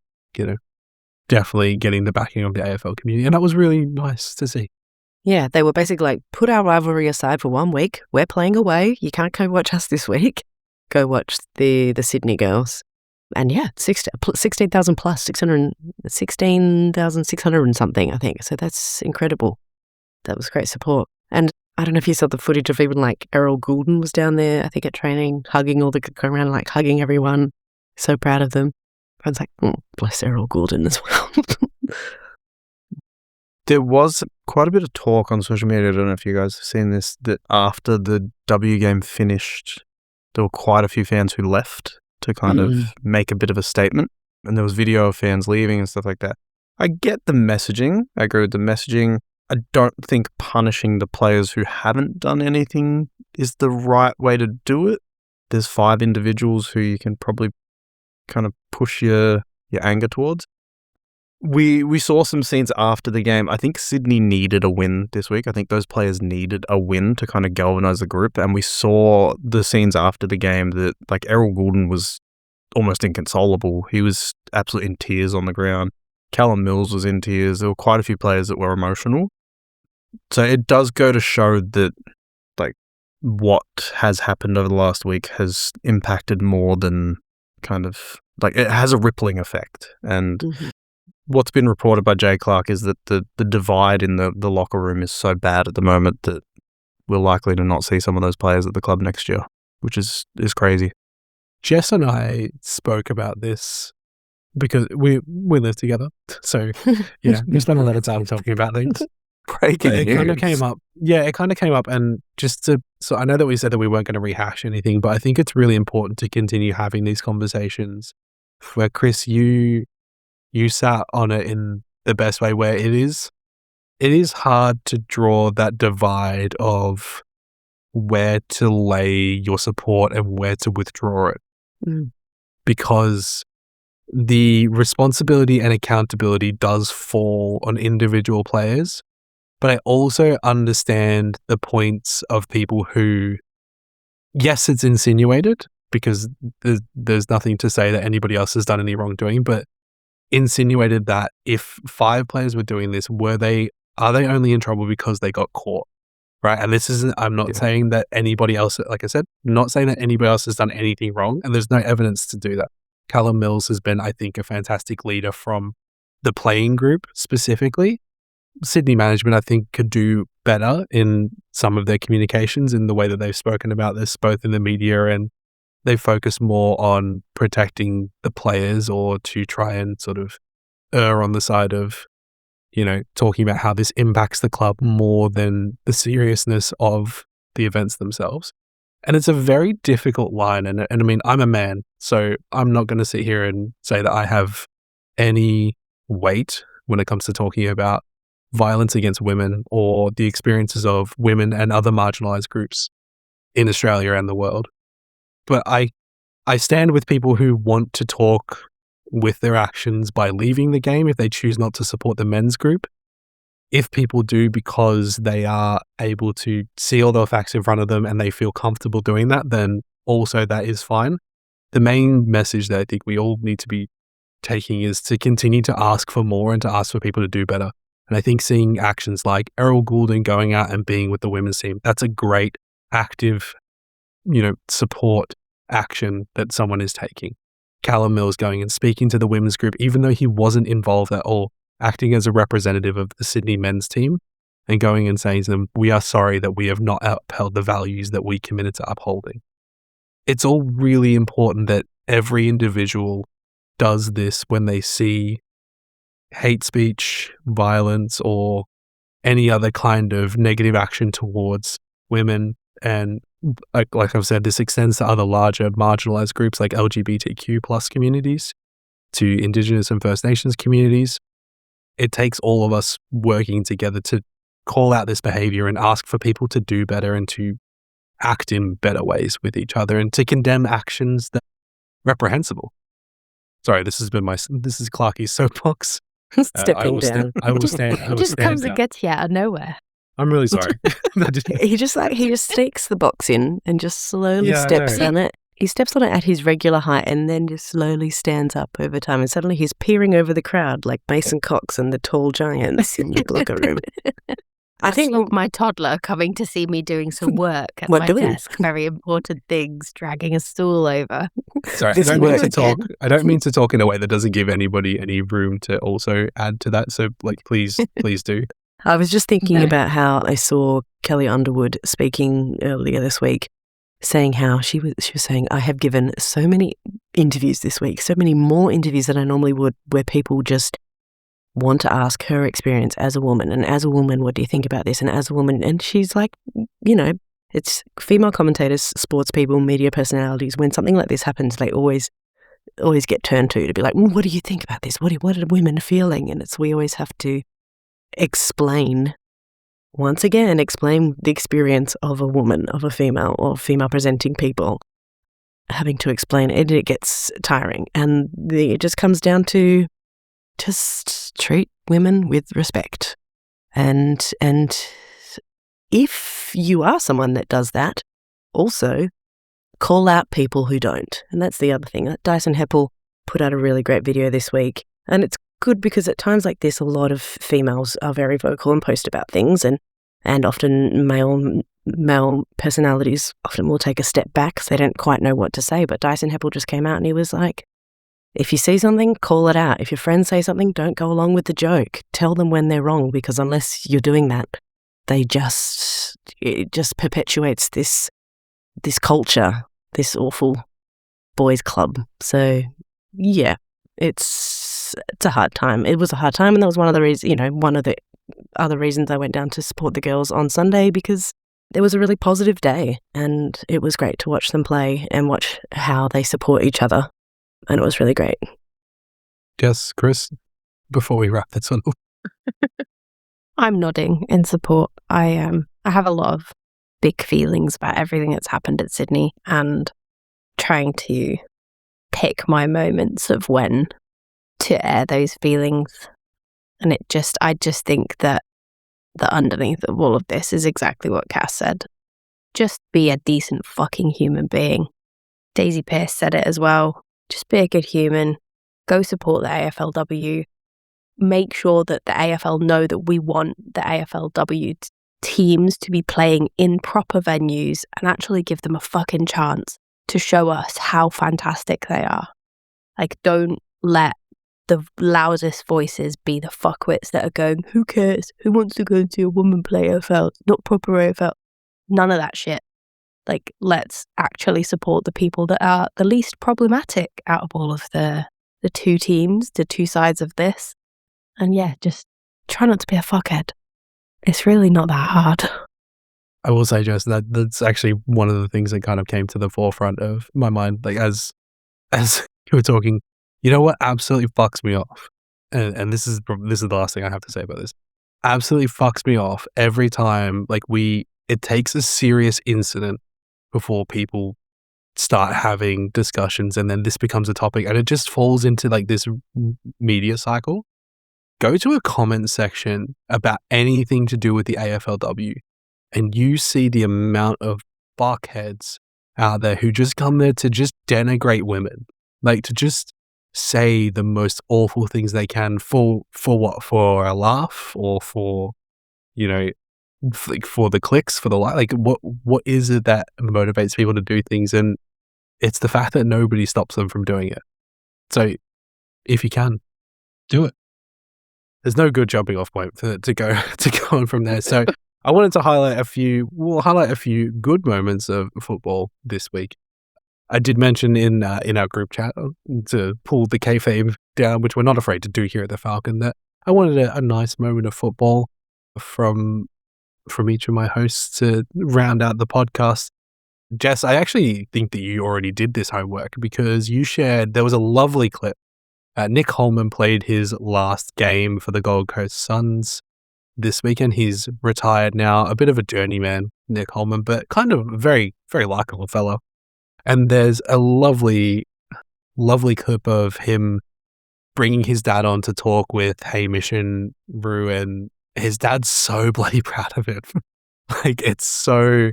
definitely getting the backing of the AFL community. And that was really nice to see. Yeah, they were basically like, put our rivalry aside for 1 week. We're playing away. You can't go watch us this week. Go watch the Sydney girls. And yeah, 16,000 plus, 16,600 and something, I think. So that's incredible. That was great support. And I don't know if you saw the footage of even like Errol Goulden was down there, I think at training, going around like hugging everyone. So proud of them. I was like, bless Errol Goulden as well. There was quite a bit of talk on social media, I don't know if you guys have seen this, that after the W game finished, there were quite a few fans who left to kind of make a bit of a statement. And there was video of fans leaving and stuff like that. I get the messaging. I agree with the messaging. I don't think punishing the players who haven't done anything is the right way to do it. There's 5 individuals who you can probably kind of push your anger towards. We saw some scenes after the game. I think Sydney needed a win this week. I think those players needed a win to kind of galvanise the group. And we saw the scenes after the game that, like, Errol Goulden was almost inconsolable. He was absolutely in tears on the ground. Callum Mills was in tears. There were quite a few players that were emotional. So it does go to show that, like, what has happened over the last week has impacted more than kind of, like, it has a rippling effect. And what's been reported by Jay Clark is that the divide in the locker room is so bad at the moment that we're likely to not see some of those players at the club next year, which is crazy. Jess and I spoke about this because we live together. So, we spend a lot of time talking about things. Breaking It news. kind of came up. Yeah, it kind of came up. And so I know that we said that we weren't going to rehash anything, but I think it's really important to continue having these conversations where, Chris, you sat on it in the best way, where it is hard to draw that divide of where to lay your support and where to withdraw it. Because the responsibility and accountability does fall on individual players. But I also understand the points of people who, yes, it's insinuated, because there's nothing to say that anybody else has done any wrongdoing, but insinuated that if 5 players were doing this, are they only in trouble because they got caught, right? And this isn't, I'm not saying that anybody else, like I said, not saying that anybody else has done anything wrong, and there's no evidence to do that. Callum Mills has been, I think, a fantastic leader from the playing group specifically. Sydney management, I think, could do better in some of their communications in the way that they've spoken about this, both in the media, and they focus more on protecting the players, or to try and sort of err on the side of, talking about how this impacts the club more than the seriousness of the events themselves. And it's a very difficult line. And I mean, I'm a man, so I'm not going to sit here and say that I have any weight when it comes to talking about violence against women or the experiences of women and other marginalized groups in Australia and the world. But I stand with people who want to talk with their actions by leaving the game if they choose not to support the men's group. If people do because they are able to see all the facts in front of them and they feel comfortable doing that, then also that is fine. The main message that I think we all need to be taking is to continue to ask for more and to ask for people to do better. And I think seeing actions like Errol Goulden going out and being with the women's team, that's a great active, support action that someone is taking. Callum Mills going and speaking to the women's group, even though he wasn't involved at all, acting as a representative of the Sydney men's team and going and saying to them, we are sorry that we have not upheld the values that we committed to upholding. It's all really important that every individual does this when they see hate speech, violence, or any other kind of negative action towards women. And like I've said, this extends to other larger marginalized groups like LGBTQ plus communities, to Indigenous and First Nations communities. It takes all of us working together to call out this behavior and ask for people to do better and to act in better ways with each other and to condemn actions that are reprehensible. Sorry, this is Clarky's soapbox. Stepping down. I will stand. It just comes and gets you out of nowhere. I'm really sorry. He just sneaks the box in and just slowly Yeah, I steps know. on it. He steps on it at his regular height and then just slowly stands up over time. And suddenly he's peering over the crowd like Mason Cox and the tall giants in the locker room. I think like my toddler coming to see me doing some work at What my doing? desk. Very important things, dragging a stool over. Sorry, This I don't mean to work. talk. I don't mean to talk in a way that doesn't give anybody any room to also add to that. So, please do. I was just thinking No. about how I saw Kelly Underwood speaking earlier this week, saying how she was saying, I have given so many interviews this week, so many more interviews than I normally would, where people just want to ask her experience as a woman. And as a woman, what do you think about this? And as a woman, and she's like, it's female commentators, sports people, media personalities. When something like this happens, they always get turned to be like, what do you think about this? What are women feeling? And we always have to explain the experience of a woman, of a female, or female presenting people, having to explain it. It gets tiring. And it just comes down to just treat women with respect. And if you are someone that does that, also call out people who don't. And that's the other thing. Dyson Heppel put out a really great video this week. And it's good because at times like this, a lot of females are very vocal and post about things, and often male personalities often will take a step back because they don't quite know what to say. But Dyson Heppel just came out and he was like, if you see something, call it out. If your friends say something, don't go along with the joke. Tell them when they're wrong, because unless you're doing that, it just perpetuates this culture, this awful boys club. So yeah, it's a hard time. It was a hard time, and that was one of the reasons, one of the other reasons I went down to support the girls on Sunday, because it was a really positive day and it was great to watch them play and watch how they support each other. And it was really great. Yes, Chris, before we wrap this one up. I'm nodding in support. I have a lot of big feelings about everything that's happened at Sydney, and trying to pick my moments of when to air those feelings. And I just think that the underneath of all of this is exactly what Cass said. Just be a decent fucking human being. Daisy Pearce said it as well. Just be a good human. Go support the AFLW. Make sure that the AFL know that we want the AFLW teams to be playing in proper venues and actually give them a fucking chance to show us how fantastic they are. Like, don't let the loudest voices be the fuckwits that are going, who cares? Who wants to go and see a woman play AFL? It's not proper AFL. None of that shit. Like, let's actually support the people that are the least problematic out of all of the two teams, the two sides of this. And yeah, just try not to be a fuckhead. It's really not that hard. I will say, Jess, that's actually one of the things that kind of came to the forefront of my mind. Like, as you were talking, you know what absolutely fucks me off? And this is the last thing I have to say about this. Absolutely fucks me off every time, like, it takes a serious incident before people start having discussions, and then this becomes a topic, and it just falls into like this media cycle. Go to a comment section about anything to do with the AFLW, and you see the amount of fuckheads out there who just come there to just denigrate women, like to just say the most awful things they can for what? For a laugh, or for, for the clicks, for the like what is it that motivates people to do things? And it's the fact that nobody stops them from doing it. So if you can, do it. There's no good jumping off point to go on from there. So I wanted to highlight a few good moments of football this week. I did mention in our group chat, to pull the kayfabe down, which we're not afraid to do here at the Falcon, that I wanted a nice moment of football from each of my hosts to round out the podcast. Jess, I actually think that you already did this homework, because you shared, there was a lovely clip. Nick Holman played his last game for the Gold Coast Suns this weekend. He's retired now, a bit of a journeyman, Nick Holman, but kind of very, very likable fellow. And there's a lovely lovely clip of him bringing his dad on to talk with Hamish and Rue, and his dad's so bloody proud of him. Like, it's so,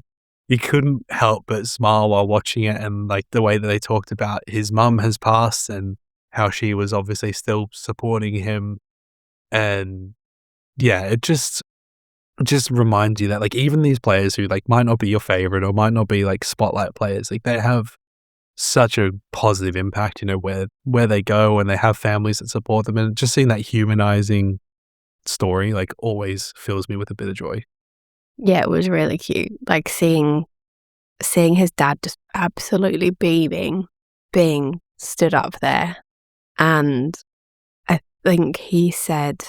you couldn't help but smile while watching it, and like the way that they talked about his mum has passed and how she was obviously still supporting him. And yeah, it just reminds you that like even these players who like might not be your favorite or might not be like spotlight players, like they have such a positive impact, you know, where they go, and they have families that support them, and just seeing that humanizing story like always fills me with a bit of joy. Yeah, it was really cute. Like seeing his dad just absolutely beaming, being stood up there. And I think he said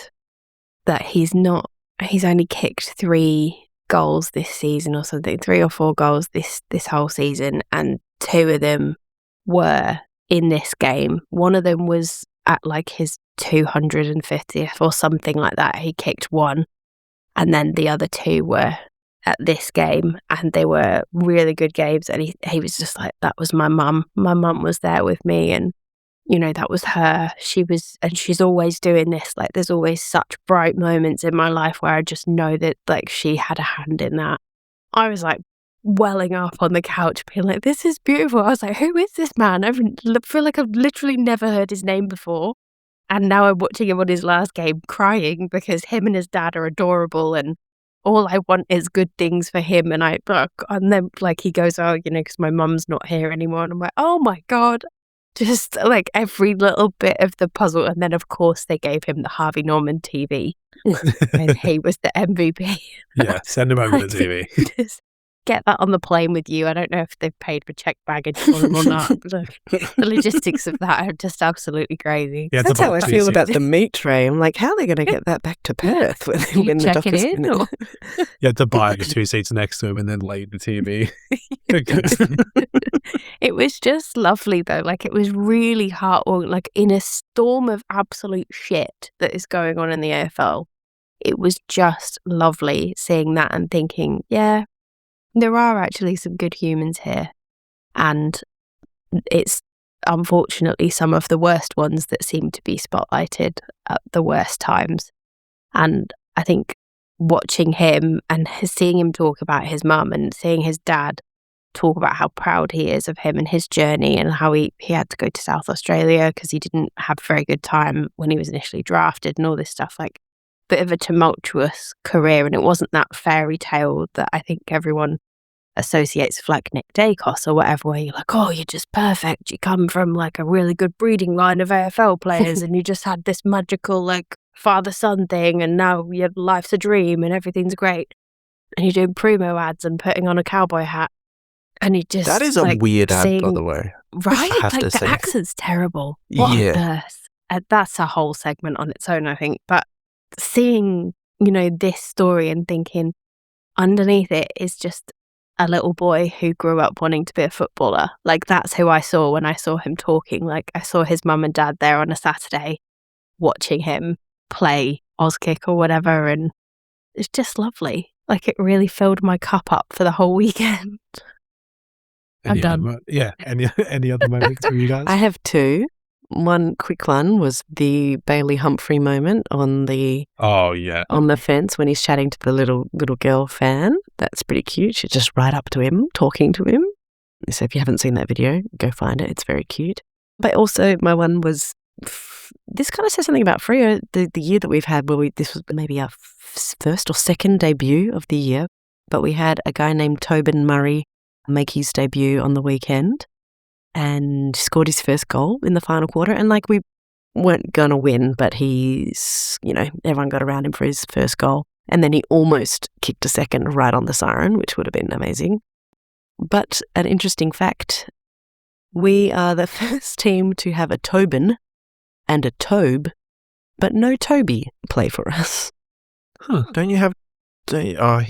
that he's only kicked 3 goals this season or something, 3 or 4 goals this whole season, and 2 of them were in this game. One of them was at like his 250th or something like that. He kicked 1, and then the other 2 were at this game, and they were really good games. And he was just like, that was my mum. My mum was there with me, and you know, that was her. She's always doing this. Like, there's always such bright moments in my life where I just know that like she had a hand in that. I was like welling up on the couch being like, this is beautiful. I was like, who is this man? I feel like I've literally never heard his name before. And now I'm watching him on his last game crying because him and his dad are adorable, and all I want is good things for him. And then like he goes, oh, you know, because my mum's not here anymore. And I'm like, oh my God. Just like every little bit of the puzzle. And then, of course, they gave him the Harvey Norman TV and he was the MVP. Yeah, send him over to TV. Just get that on the plane with you. I don't know if they've paid for checked baggage for him or not. The logistics of that are just absolutely crazy. Yeah, That's how I feel about the meat tray. I'm like, how are they going to get that back to Perth when the check doctor's it in? in Or? You had to buy 2 seats next to him and then lay the TV. It was just lovely though. Like, it was really heartwarming. Like, in a storm of absolute shit that is going on in the AFL, it was just lovely seeing that and thinking, yeah, there are actually some good humans here. And it's unfortunately some of the worst ones that seem to be spotlighted at the worst times. And I think watching him and seeing him talk about his mum and seeing his dad talk about how proud he is of him and his journey, and how he had to go to South Australia because he didn't have a very good time when he was initially drafted and all this stuff, like bit of a tumultuous career. And it wasn't that fairy tale that I think everyone associates with like Nick Dacos or whatever, where you're like, oh, you're just perfect. You come from like a really good breeding line of AFL players and you just had this magical like father-son thing, and now your life's a dream and everything's great. And you're doing Primo ads and putting on a cowboy hat. And you just That is a weird ad, by the way. Right? I have Like to the say. accent's terrible. What on earth? That's a whole segment on its own, I think. But seeing, you know, this story and thinking underneath it is just a little boy who grew up wanting to be a footballer. Like, that's who I saw when I saw him talking. Like, I saw his mum and dad there on a Saturday watching him play Auskick or whatever, and it's just lovely. Like, it really filled my cup up for the whole weekend. I'm done. Any other moments for you guys? I have 2. One quick one was the Bailey Humphrey moment on the fence when he's chatting to the little girl fan. That's pretty cute. She's just right up to him, talking to him. So if you haven't seen that video, go find it. It's very cute. But also my one was, this kind of says something about Freo, the year that we've had, where this was maybe our first or second debut of the year. But we had a guy named Tobin Murray make his debut on the weekend and scored his first goal in the final quarter. And like, we weren't going to win, but he's, you know, everyone got around him for his first goal. And then he almost kicked a second right on the siren, which would have been amazing. But an interesting fact, we are the first team to have a Tobin and a Tobe, but no Toby play for us. Huh. He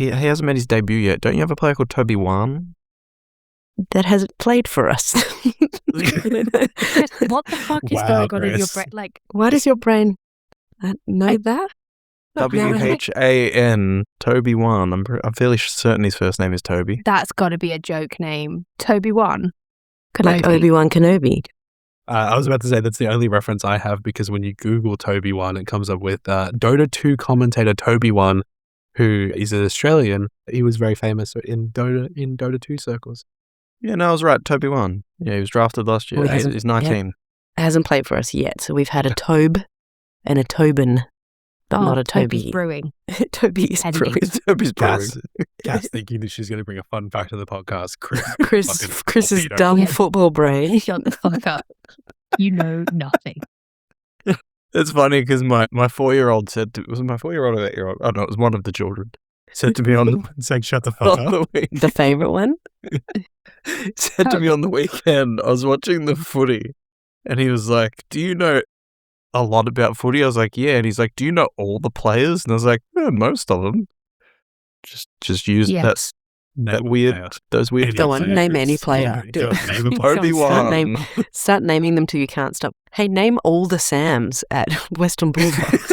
hasn't made his debut yet. Don't you have a player called Toby Whan? That hasn't played for us. What the fuck is going on in your brain? Like, why does your brain know that? WHAN, Toby Whan. I'm fairly certain his first name is Toby. That's got to be a joke name. Toby Whan. Like Obi-Wan Kenobi. I was about to say that's the only reference I have because when you Google Toby Whan, it comes up with Dota 2 commentator Toby Whan, who is an Australian. He was very famous in Dota 2 circles. Yeah, no, I was right. Toby Whan. Yeah, he was drafted last year. Well, He's 19. Hasn't played for us yet, so we've had a Tobe and a Tobin, but not a Toby's Toby. brewing. Toby's Heading brewing. Toby's brewing. Cass thinking that she's going to bring a fun fact to the podcast. Chris's torpedo. dumb football brain. Shut the fuck up. You know nothing. It's funny because my 4-year-old said to, was it my 4-year-old or 8-year-old? Oh no, it was one of the children. Said to me on saying shut the fuck on up. the week, The favourite one? said to me on the weekend, I was watching the footy, and he was like, "Do you know a lot about footy?" I was like, "Yeah," and he's like, "Do you know all the players?" And I was like, "Yeah, most of them." Just use Yes. that weird, those weird. Go on, name any player. Do it. Name a Toby Whan. Start naming them till you can't stop. Hey, name all the Sams at Western Bulldogs.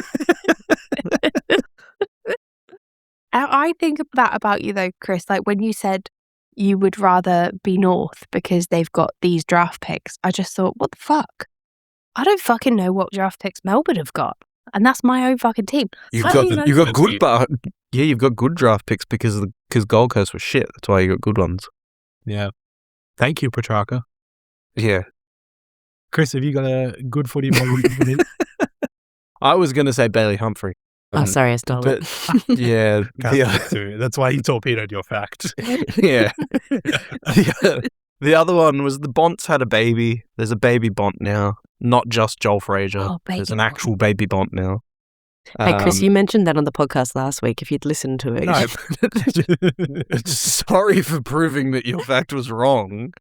I think that about you though, Chris. Like when you said you would rather be North because they've got these draft picks, I just thought, what the fuck? I don't fucking know what draft picks Melbourne have got, and that's my own fucking team. You've How got do you know you've got that? good, yeah, you've got good draft picks because Gold Coast was shit. That's why you got good ones. Yeah. Thank you, Petrarca. Yeah, Chris, have you got a good footy ball? I was gonna say Bailey Humphrey. Oh, sorry, I stole it. Yeah, That's why he torpedoed your fact. yeah. The other one was the Bonts had a baby. There's a baby Bont now, not just Joel Frazier. Oh, baby There's an Bont. actual baby Bont now. Hey, Chris, you mentioned that on the podcast last week. If you'd listened to it. No. Sorry for proving that your fact was wrong.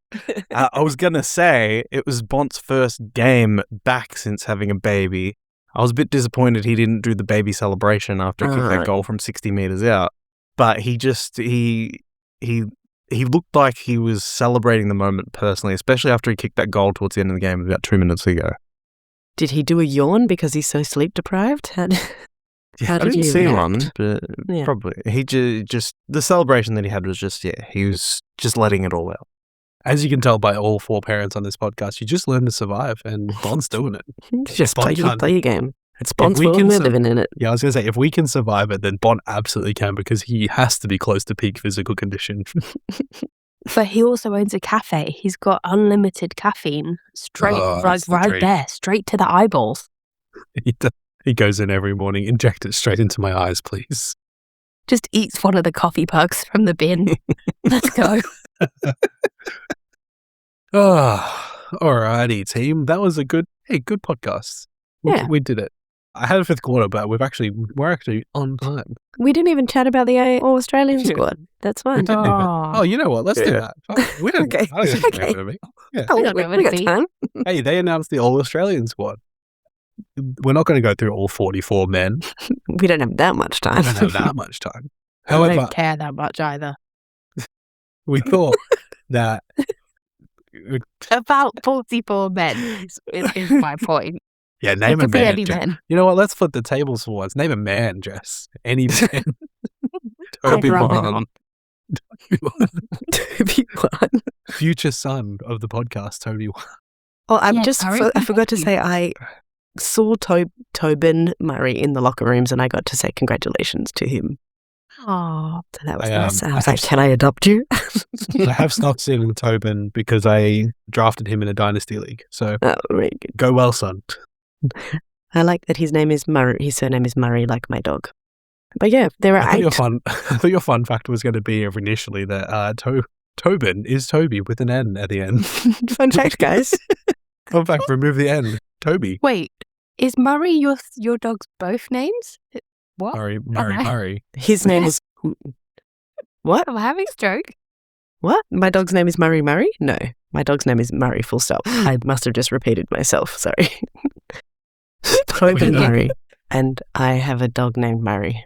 I was going to say it was Bont's first game back since having a baby. I was a bit disappointed he didn't do the baby celebration after he kicked that goal from 60 meters out. But he looked like he was celebrating the moment personally, especially after he kicked that goal towards the end of the game about 2 minutes ago. Did he do a yawn because he's so sleep deprived? How did I didn't you see react? one, but Yeah. probably. He just the celebration that he had was just, he was just letting it all out. As you can tell by all 4 parents on this podcast, you just learn to survive, and Bond's doing it. Just play Bond your game. It's we Bond's world can and we're sur- living in it. Yeah, I was going to say, if we can survive it, then Bond absolutely can because he has to be close to peak physical condition. But he also owns a cafe. He's got unlimited caffeine straight that's the right dream. there, straight to the eyeballs. He goes in every morning, inject it straight into my eyes, please. Just eats one of the coffee pugs from the bin. Let's go. Alrighty, team. That was a good podcast. Yeah. We did it. I had a 5th quarter, but we're actually on time. We didn't even chat about the All-Australian squad. That's We fine. didn't even- Oh, you know what? Let's do Yeah. that. Fuck, we don't. Okay. I don't think Okay. it's me. Yeah. Oh, We don't know what we got it is. time. Hey, they announced the All-Australian squad. We're not going to go through all 44 men. We don't have that much I time. don't have that much time. I However, don't care that much either. we thought that About 44 men is my point. yeah, It name a could be man. any Jess. men. You know what? Let's flip the tables for once. Name a man, Jess. Any man. Toby I'd rather Whan. Toby Whan. Future son of the podcast, Toby Whan. Oh, Yeah, sorry. I forgot to say I saw Tobin Murray in the locker rooms and I got to say congratulations to him. Oh, So that was I, nice. And I was I like, can I adopt you? I have snuck in Tobin because I drafted him in a dynasty league. So Oh, very good. go well, son. I like that his name is Murray. His surname is Murray, like my dog. But yeah, there I are thought your 8. fun. I thought your fun fact was going to be initially that Tobin is Toby with an N at the end. Fun fact, guys. Fun fact: remove the N. Toby. wait. Is Murray your dog's both names? What? Murray. His name is... What? Am I having a stroke? What? My dog's name is Murray Murray? No. My dog's name is Murray, full stop. I must have just repeated myself. Sorry. Tobin Yeah. Murray. And I have a dog named Murray.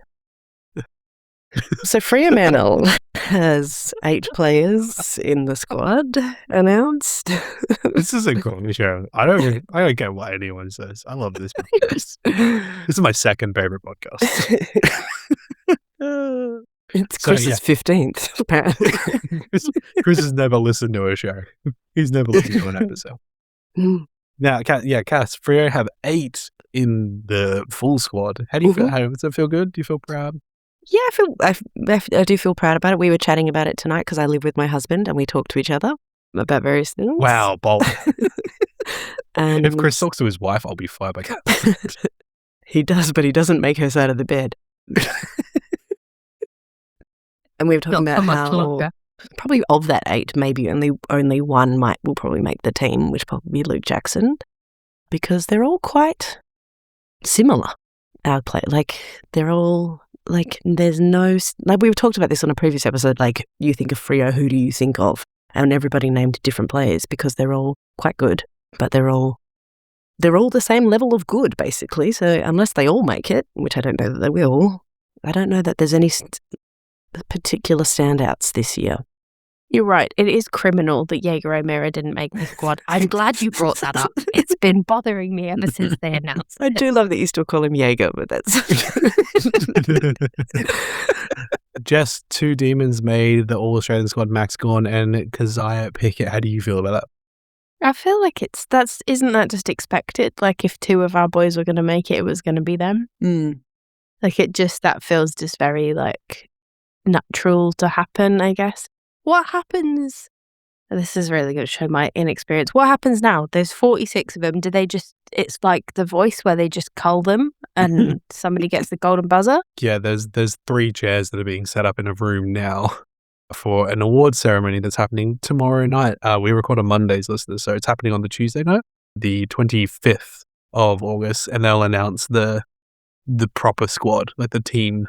So Fremantle has 8 players in the squad announced. This is a cool show. I don't get what anyone says. I love this podcast. This is my second favorite podcast. It's So, Chris's yeah. 15th, apparently. Chris has never listened to a show. He's never listened to an episode. Now, Cass, Freo have 8 in the full squad. How do you feel? How does it feel good? Do you feel proud? Yeah, I do feel proud about it. We were chatting about it tonight because I live with my husband and we talk to each other about various things. Wow, bold. And If Chris talks to his wife, I'll be fired by Cass. he does, but he doesn't make her side of the bed. And we were talking Not about for much how longer. probably of that 8, maybe only one will probably make the team, which probably be Luke Jackson, because they're all quite similar. Our play, they're all there's no we've talked about this on a previous episode. Like, you think of Freo, who do you think of? And everybody named different players because they're all quite good, but they're all the same level of good, basically. So unless they all make it, which I don't know that they will, I don't know that there's any particular standouts this year. You're right. It is criminal that Jaeger O'Meara didn't make the squad. I'm glad you brought that up. It's been bothering me ever since they announced I it. do love that you still call him Jaeger, but that's... Jess, 2 Demons made the All-Australian squad, Max Gawn and Keziah Pickett. How do you feel about that? I feel like isn't that just expected? Like, if 2 of our boys were going to make it, it was going to be them. Like, that feels just very, natural to happen, I guess. What happens? This is really going to show my inexperience. What happens now? There's 46 of them. Do they just, it's like The Voice where they just cull them and somebody gets the golden buzzer? Yeah, there's 3 chairs that are being set up in a room now for an awards ceremony that's happening tomorrow night. We record on Mondays, listeners, so it's happening on the Tuesday night, the 25th of August, and they'll announce the proper squad, like the team.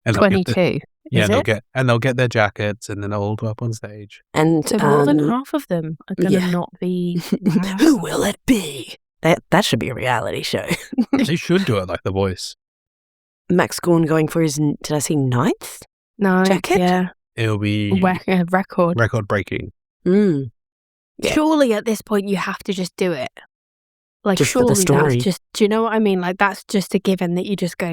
And 22. Yeah, Is they'll get their jackets and then they'll all go up on stage. And So more than half of them are going to not be... Who will it be? That should be a reality show. They should do it like The Voice. Max Gawn going for his, did I see 9th? No, Jacket? yeah. It'll be Record. record breaking. Yeah. Surely at this point you have to just do it. Like, Just for the surely story. that's just, do you know what I mean? Like, that's just a given that you just go,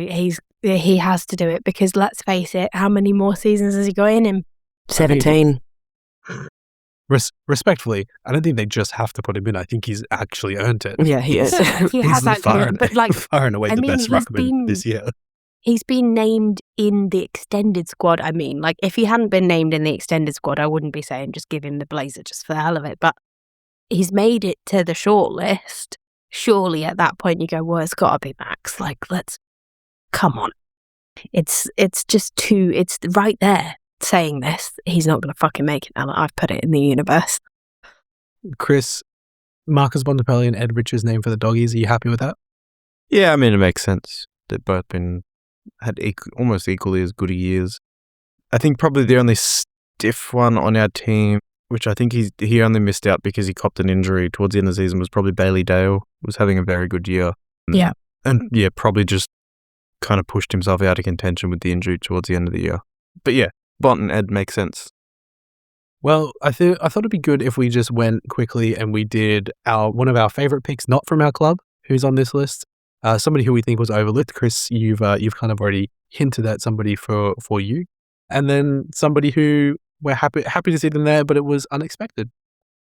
he has to do it, because let's face it, how many more seasons has he got in him? 17. Respectfully, I don't think they just have to put him in. I think he's actually earned it. Yeah, he is. He has actually, but far and away the best ruckman this year. He's been named in the extended squad. I mean, like, if he hadn't been named in the extended squad, I wouldn't be saying just give him the blazer just for the hell of it. But he's made it to the short list. Surely at that point you go, well, it's got to be Max. Like, come on. It's just it's right there saying this. He's not going to fucking make it now. I've put it in the universe. Chris, Marcus Bontempelli and Ed Richards' name for the doggies. Are you happy with that? Yeah, I mean, it makes sense. They've both had almost equally as good a years. I think probably the only stiff one on our team, which I think he only missed out because he copped an injury towards the end of the season, was probably Bailey Dale, was having a very good year. Yeah. And yeah, probably just kind of pushed himself out of contention with the injury towards the end of the year. But yeah, Bont and Ed make sense. Well, I thought it'd be good if we just went quickly and we did one of our favorite picks, not from our club, who's on this list. Somebody who we think was overlooked. Chris, you've kind of already hinted at somebody for you, and then somebody who we're happy to see them there, but it was unexpected.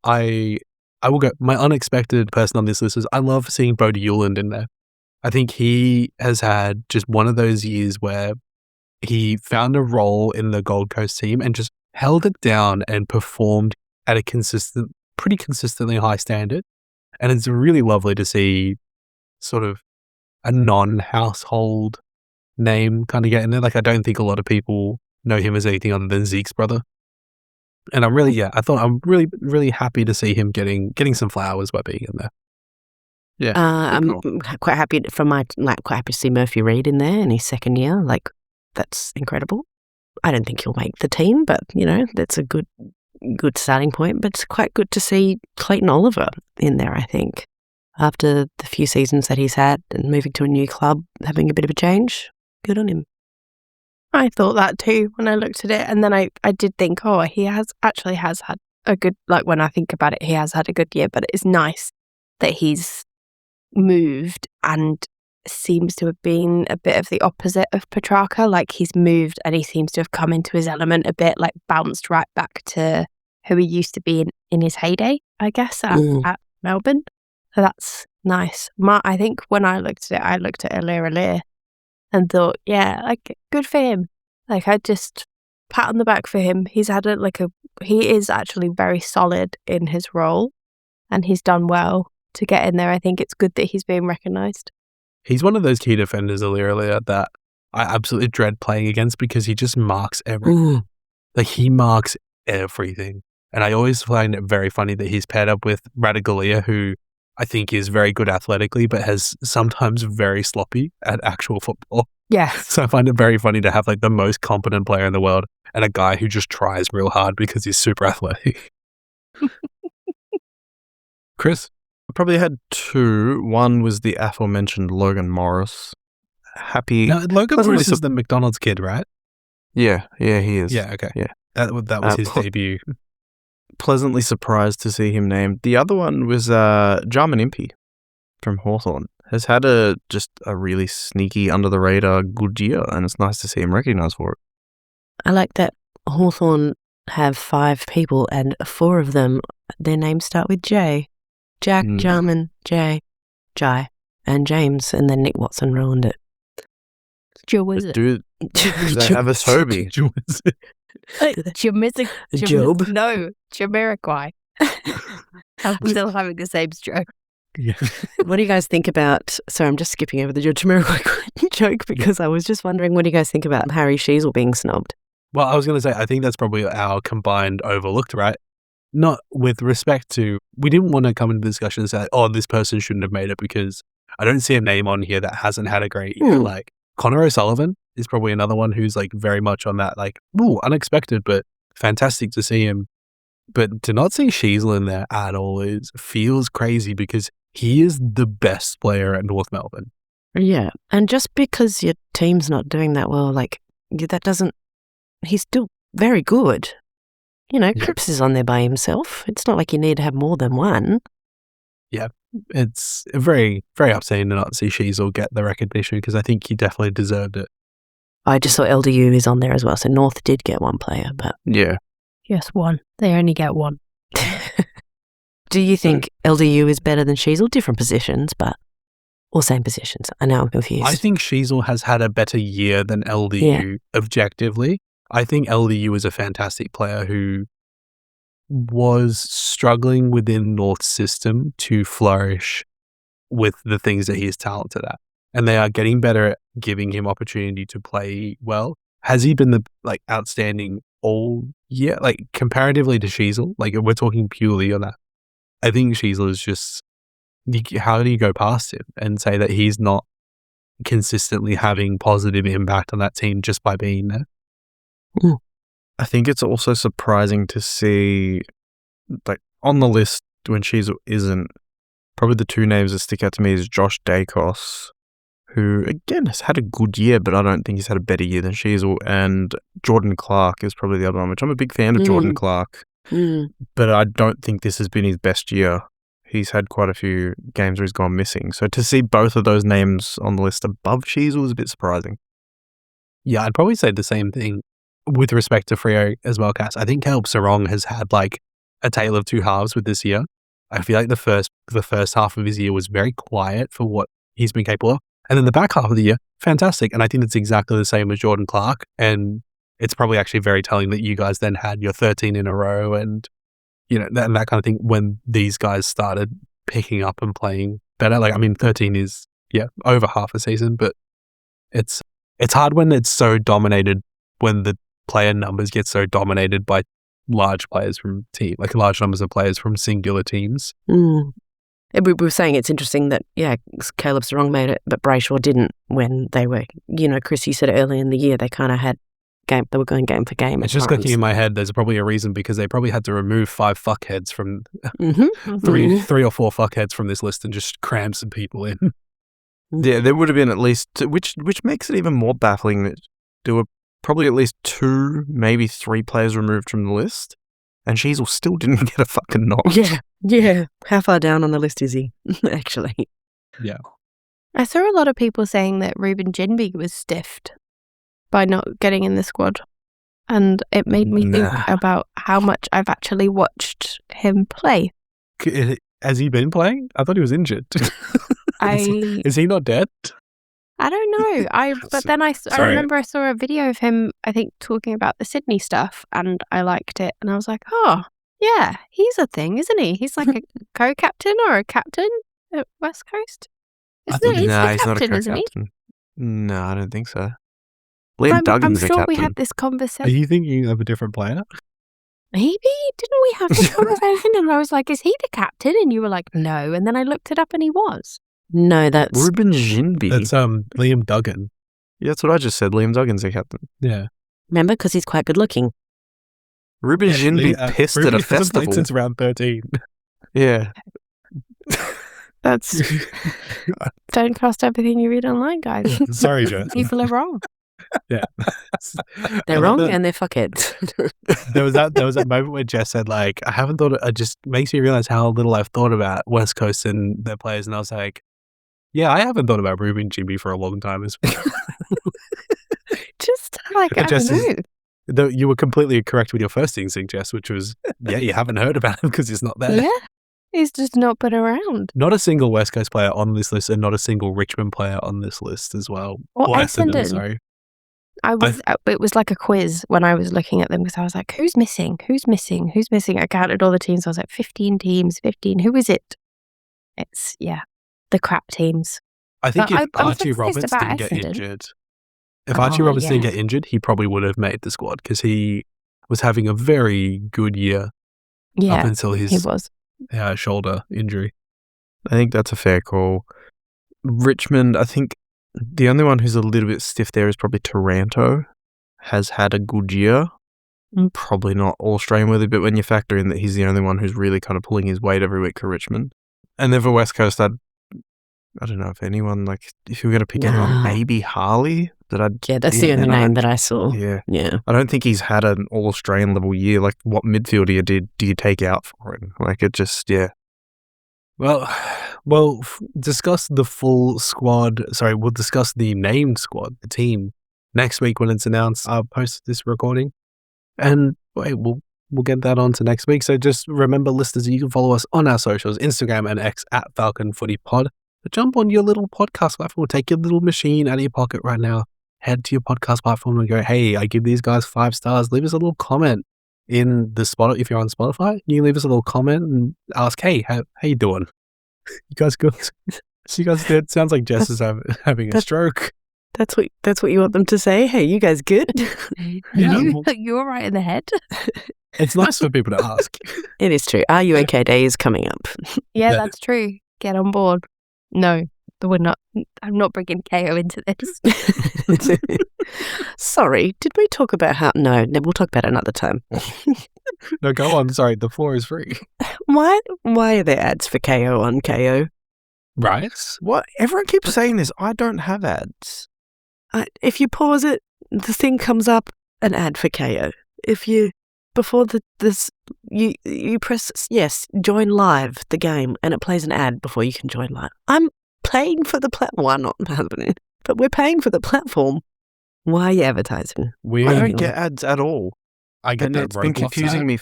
I will go. My unexpected person on this list is I love seeing Bodie Hewland in there. I think he has had just one of those years where he found a role in the Gold Coast team and just held it down and performed at a pretty consistently high standard. And it's really lovely to see sort of a non-household name kind of get in there. Like, I don't think a lot of people know him as anything other than Zeke's brother. And I'm really really happy to see him getting some flowers by being in there. Yeah, I'm quite happy quite happy to see Murphy Reid in there in his second year. Like, that's incredible. I don't think he'll make the team, but that's a good starting point. But it's quite good to see Clayton Oliver in there, I think, after the few seasons that he's had and moving to a new club, having a bit of a change. Good on him. I thought that too when I looked at it, and then I did think, he has had a good, like, when I think about it, he has had a good year, but it's nice that he's moved and seems to have been a bit of the opposite of Petrarca. Like, he's moved and he seems to have come into his element a bit, like bounced right back to who he used to be in his heyday, I guess, at Melbourne. So that's nice. I think when I looked at it, I looked at Alir and thought, yeah, like, good for him. Like, I just pat on the back for him. He's had he is actually very solid in his role, and he's done well to get in there. I think it's good that he's being recognised. He's one of those key defenders, Alir, that I absolutely dread playing against because he just marks everything. Like, he marks everything. And I always find it very funny that he's paired up with Radigalia, who I think is very good athletically, but has sometimes very sloppy at actual football. Yeah. So I find it very funny to have like the most competent player in the world and a guy who just tries real hard because he's super athletic. Chris? I probably had two. One was the aforementioned Logan Morris. No, Logan Morris is the McDonald's kid, right? Yeah, he is. Yeah, okay. Yeah. That was his debut. Pleasantly surprised to see him named. The other one was Jarman Impey from Hawthorn. Has had a really sneaky, under-the-radar good year, and it's nice to see him recognised for it. I like that Hawthorn have 5 people, and 4 of them, their names start with J. Jack, Jarman, Jay, and James, and then Nick Watson ruined it. Joe was it? Do they have a Toby? Job? No, Jamiroquai. I'm still having the same stroke. Yeah. What do you guys think about... Sorry, I'm just skipping over the George Jamiroquai joke because I was just wondering, what do you guys think about Harry Sheasel being snubbed? Well, I was going to say, I think that's probably our combined overlooked, right? Not with respect to... We didn't want to come into the discussion and say, oh, this person shouldn't have made it, because I don't see a name on here that hasn't had a great year. Like, Connor O'Sullivan is probably another one who's like very much on that, like, ooh, unexpected, but fantastic to see him. But to not see Sheasel in there at all feels crazy, because he is the best player at North Melbourne. Yeah, and just because your team's not doing that well, like, that doesn't... He's still very good. You know, Cripps is on there by himself. It's not like you need to have more than one. Yeah, it's very, very upsetting to not see Sheasel get the recognition, because I think he definitely deserved it. I just saw LDU is on there as well, so North did get one player, but... Yeah. Yes, one. They only get one. Do you think LDU is better than Sheasel? Different positions, but... Or same positions. I know I'm confused. I think Sheasel has had a better year than LDU objectively. I think LDU is a fantastic player who was struggling within North's system to flourish with the things that he is talented at. And they are getting better at giving him opportunity to play well. Has he been outstanding all year? Like, comparatively to Sheasel, like, we're talking purely on that. I think Sheasel is just... How do you go past him and say that he's not consistently having positive impact on that team just by being there? I think it's also surprising to see, like, on the list when Sheasel isn't, probably the 2 names that stick out to me is Josh Dacos, who, again, has had a good year, but I don't think he's had a better year than Sheasel, and Jordan Clark is probably the other one, which I'm a big fan of Jordan Clark, but I don't think this has been his best year. He's had quite a few games where he's gone missing. So to see both of those names on the list above Sheasel is a bit surprising. Yeah, I'd probably say the same thing with respect to Freo as well, Cass. I think Caleb Sarong has had like a tale of 2 halves with this year. I feel like the first half of his year was very quiet for what he's been capable of. And then the back half of the year, fantastic. And I think it's exactly the same as Jordan Clark. And it's probably actually very telling that you guys then had your 13 in a row and, you know, that kind of thing when these guys started picking up and playing better. Like, I mean, 13 is, over half a season, but it's hard when it's so dominated, when the player numbers get so dominated by large players from like large numbers of players from singular teams. We were saying it's interesting that, Caleb Sarong made it, but Brayshaw didn't when they were, Chris, you said early in the year, they kind of had they were going game for game. It's just clicking in my head. There's probably a reason, because they probably had to remove 5 fuckheads from 3 or 4 fuckheads from this list and just cram some people in. Yeah, there would have been at least, which makes it even more baffling that there were probably at least 2, maybe 3 players removed from the list, and Sheasel still didn't get a fucking nod. Yeah. How far down on the list is he, actually? Yeah. I saw a lot of people saying that Ruben Jinby was stiffed by not getting in the squad. And it made me think about how much I've actually watched him play. Has he been playing? I thought he was injured. Is he not dead? I don't know. But then I remember I saw a video of him, I think, talking about the Sydney stuff, and I liked it. And I was like, oh, yeah, he's a thing, isn't he? He's like a co-captain or a captain at West Coast. He's No, the he's not a captain, isn't he? co-captain. No, I don't think so. Liam Duggan's I'm the sure captain. we had this Are conversation. you thinking of a different player? Maybe? Didn't we have this conversation? And I was like, is he the captain? And you were like, no. And then I looked it up and he was. No, that's Ruben Jinby. That's Liam Duggan. Yeah, that's what I just said. Liam Duggan's the captain. Yeah. remember because he's quite good looking. Ruben Jinby pissed at a Ruby hasn't played festival. since round 13. Yeah. That's don't trust everything you read online, guys. Sorry, Jess. People are wrong. Yeah. They're wrong and they're fuckheads. There was that moment where Jess said, like, I haven't thought, it just makes me realize how little I've thought about West Coast and their players. And I was like, yeah, I haven't thought about Ruben Jinby for a long time as well. Just like, I Jess don't know. Though you were completely correct with your first instinct, Jess, which was, yeah, you haven't heard about him because he's not there. Yeah. He's just not been around. Not a single West Coast player on this list and not a single Richmond player on this list as well. Or Essendon, Essendon. sorry. It was like a quiz when I was looking at them because I was like, who's missing? Who's missing? Who's missing? I counted all the teams. I was like, 15 teams, 15. Who is it? It's, yeah, the crap teams. I think But if I'm Archie surprised Roberts about didn't get Essendon. injured, if Archie Roberts didn't yeah. get injured, he probably would have made the squad because he was having a very good year up Yeah, until he his was. shoulder injury. I think that's a fair call. Richmond, I think the only one who's a little bit stiff there is probably Taranto. Has had a good year. Probably not all Australian worthy, but when you factor in that he's the only one who's really kind of pulling his weight every week for Richmond. And then for West Coast, I don't know if anyone, like, if you were going to pick anyone, maybe Harley. Yeah, that's the only name that I saw. Yeah. Yeah. I don't think he's had an all Australian level year. Like, what midfielder do you take out for him? Like, it just, yeah. Well, discuss the full squad. Sorry, we'll discuss the named squad, the team, next week when it's announced. I'll post this recording. And we'll get that on to next week. So just remember, listeners, you can follow us on our socials, Instagram and X at Falcon Footy Pod. But jump on your little podcast platform. Take your little machine out of your pocket right now. Head to your podcast platform and go, hey, I give these guys 5 stars. Leave us a little comment in the spot. If you're on Spotify, you leave us a little comment and ask, hey, how you doing? You guys good? You guys good? Sounds like Jess is having a stroke. That's what you want them to say? Hey, you guys good? Yeah. You're right in the head. It's nice for people to ask. It is true. Are you okay day is coming up. Yeah, Yeah. that's true. Get on board. No, we're not. I'm not bringing KO into this. Sorry, did we talk about how... No, we'll talk about it another time. No, go on. Sorry, the floor is free. Why are there ads for KO on KO? Right? What? Everyone keeps saying this. I don't have ads. If you pause it, the thing comes up, an ad for KO. If you... Before you press yes, join live the game, and it plays an ad before you can join live. I'm paying for the platform. Why not happening? But we're paying for the platform. Why are you advertising? We I don't get ads at all. I get And that it's been Roblox confusing ad. me.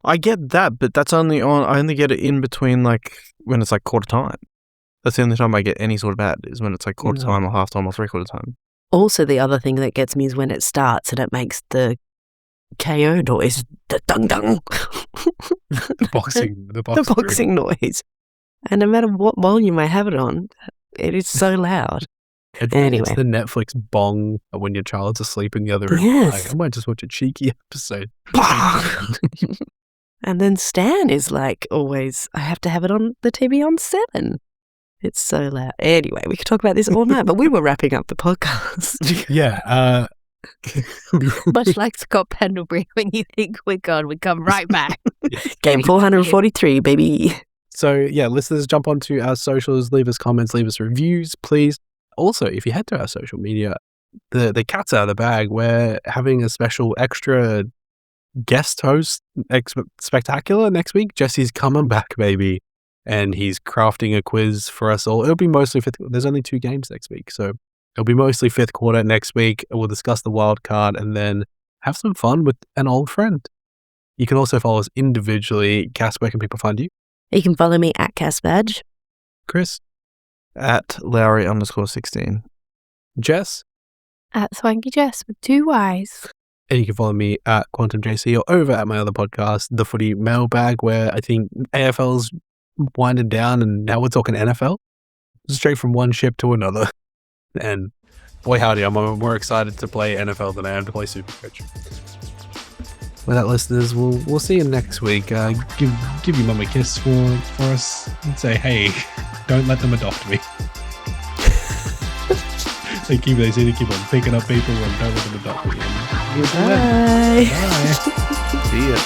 I get that, but that's only on. I only get it in between, like, when it's like quarter time. That's the only time I get any sort of ad is when it's like quarter time or half time or 3/4 time. Also, the other thing that gets me is when it starts and it makes the KO noise, the dung dung, The boxing noise. And no matter what volume I have it on, it is so loud. Anyway. It's the Netflix bong when your child's asleep in the other room. Yes. Like, I might just watch a cheeky episode. And then Stan is like always, I have to have it on the TV on 7. It's so loud. Anyway, we could talk about this all night, but we were wrapping up the podcast. Yeah. Much like Scott Pendlebury, when you think we're gone, we come right back. Game 443, baby. So, yeah, listeners, jump onto our socials, leave us comments, leave us reviews, please. Also, if you head to our social media, the cat's out of the bag. We're having a special extra guest host spectacular next week. Jesse's coming back, baby. And he's crafting a quiz for us all. It'll be mostly there's only 2 games next week, so it'll be mostly 5th quarter next week. We'll discuss the wild card and then have some fun with an old friend. You can also follow us individually. Cass, where can people find you? You can follow me at CasBadge. Chris, At Lowry_16. Jess, At Swanky Jess with 2 Ys. and you can follow me at QuantumJC or over at my other podcast, The Footy Mailbag, where I think AFL's winding down and now we're talking NFL. Straight from one ship to another. And boy howdy, I'm more excited to play NFL than I am to play Supercoach. With that, listeners, we'll see you next week. Give your mum a kiss for us and say, hey, don't let them adopt me. They seem to keep on picking up people and don't let them adopt me. Bye. Bye. See ya.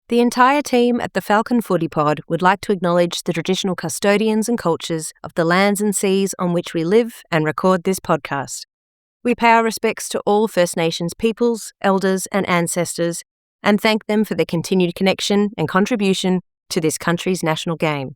The entire team at the Falcon Footy Pod would like to acknowledge the traditional custodians and cultures of the lands and seas on which we live and record this podcast. We pay our respects to all First Nations peoples, elders, and ancestors, and thank them for their continued connection and contribution to this country's national game.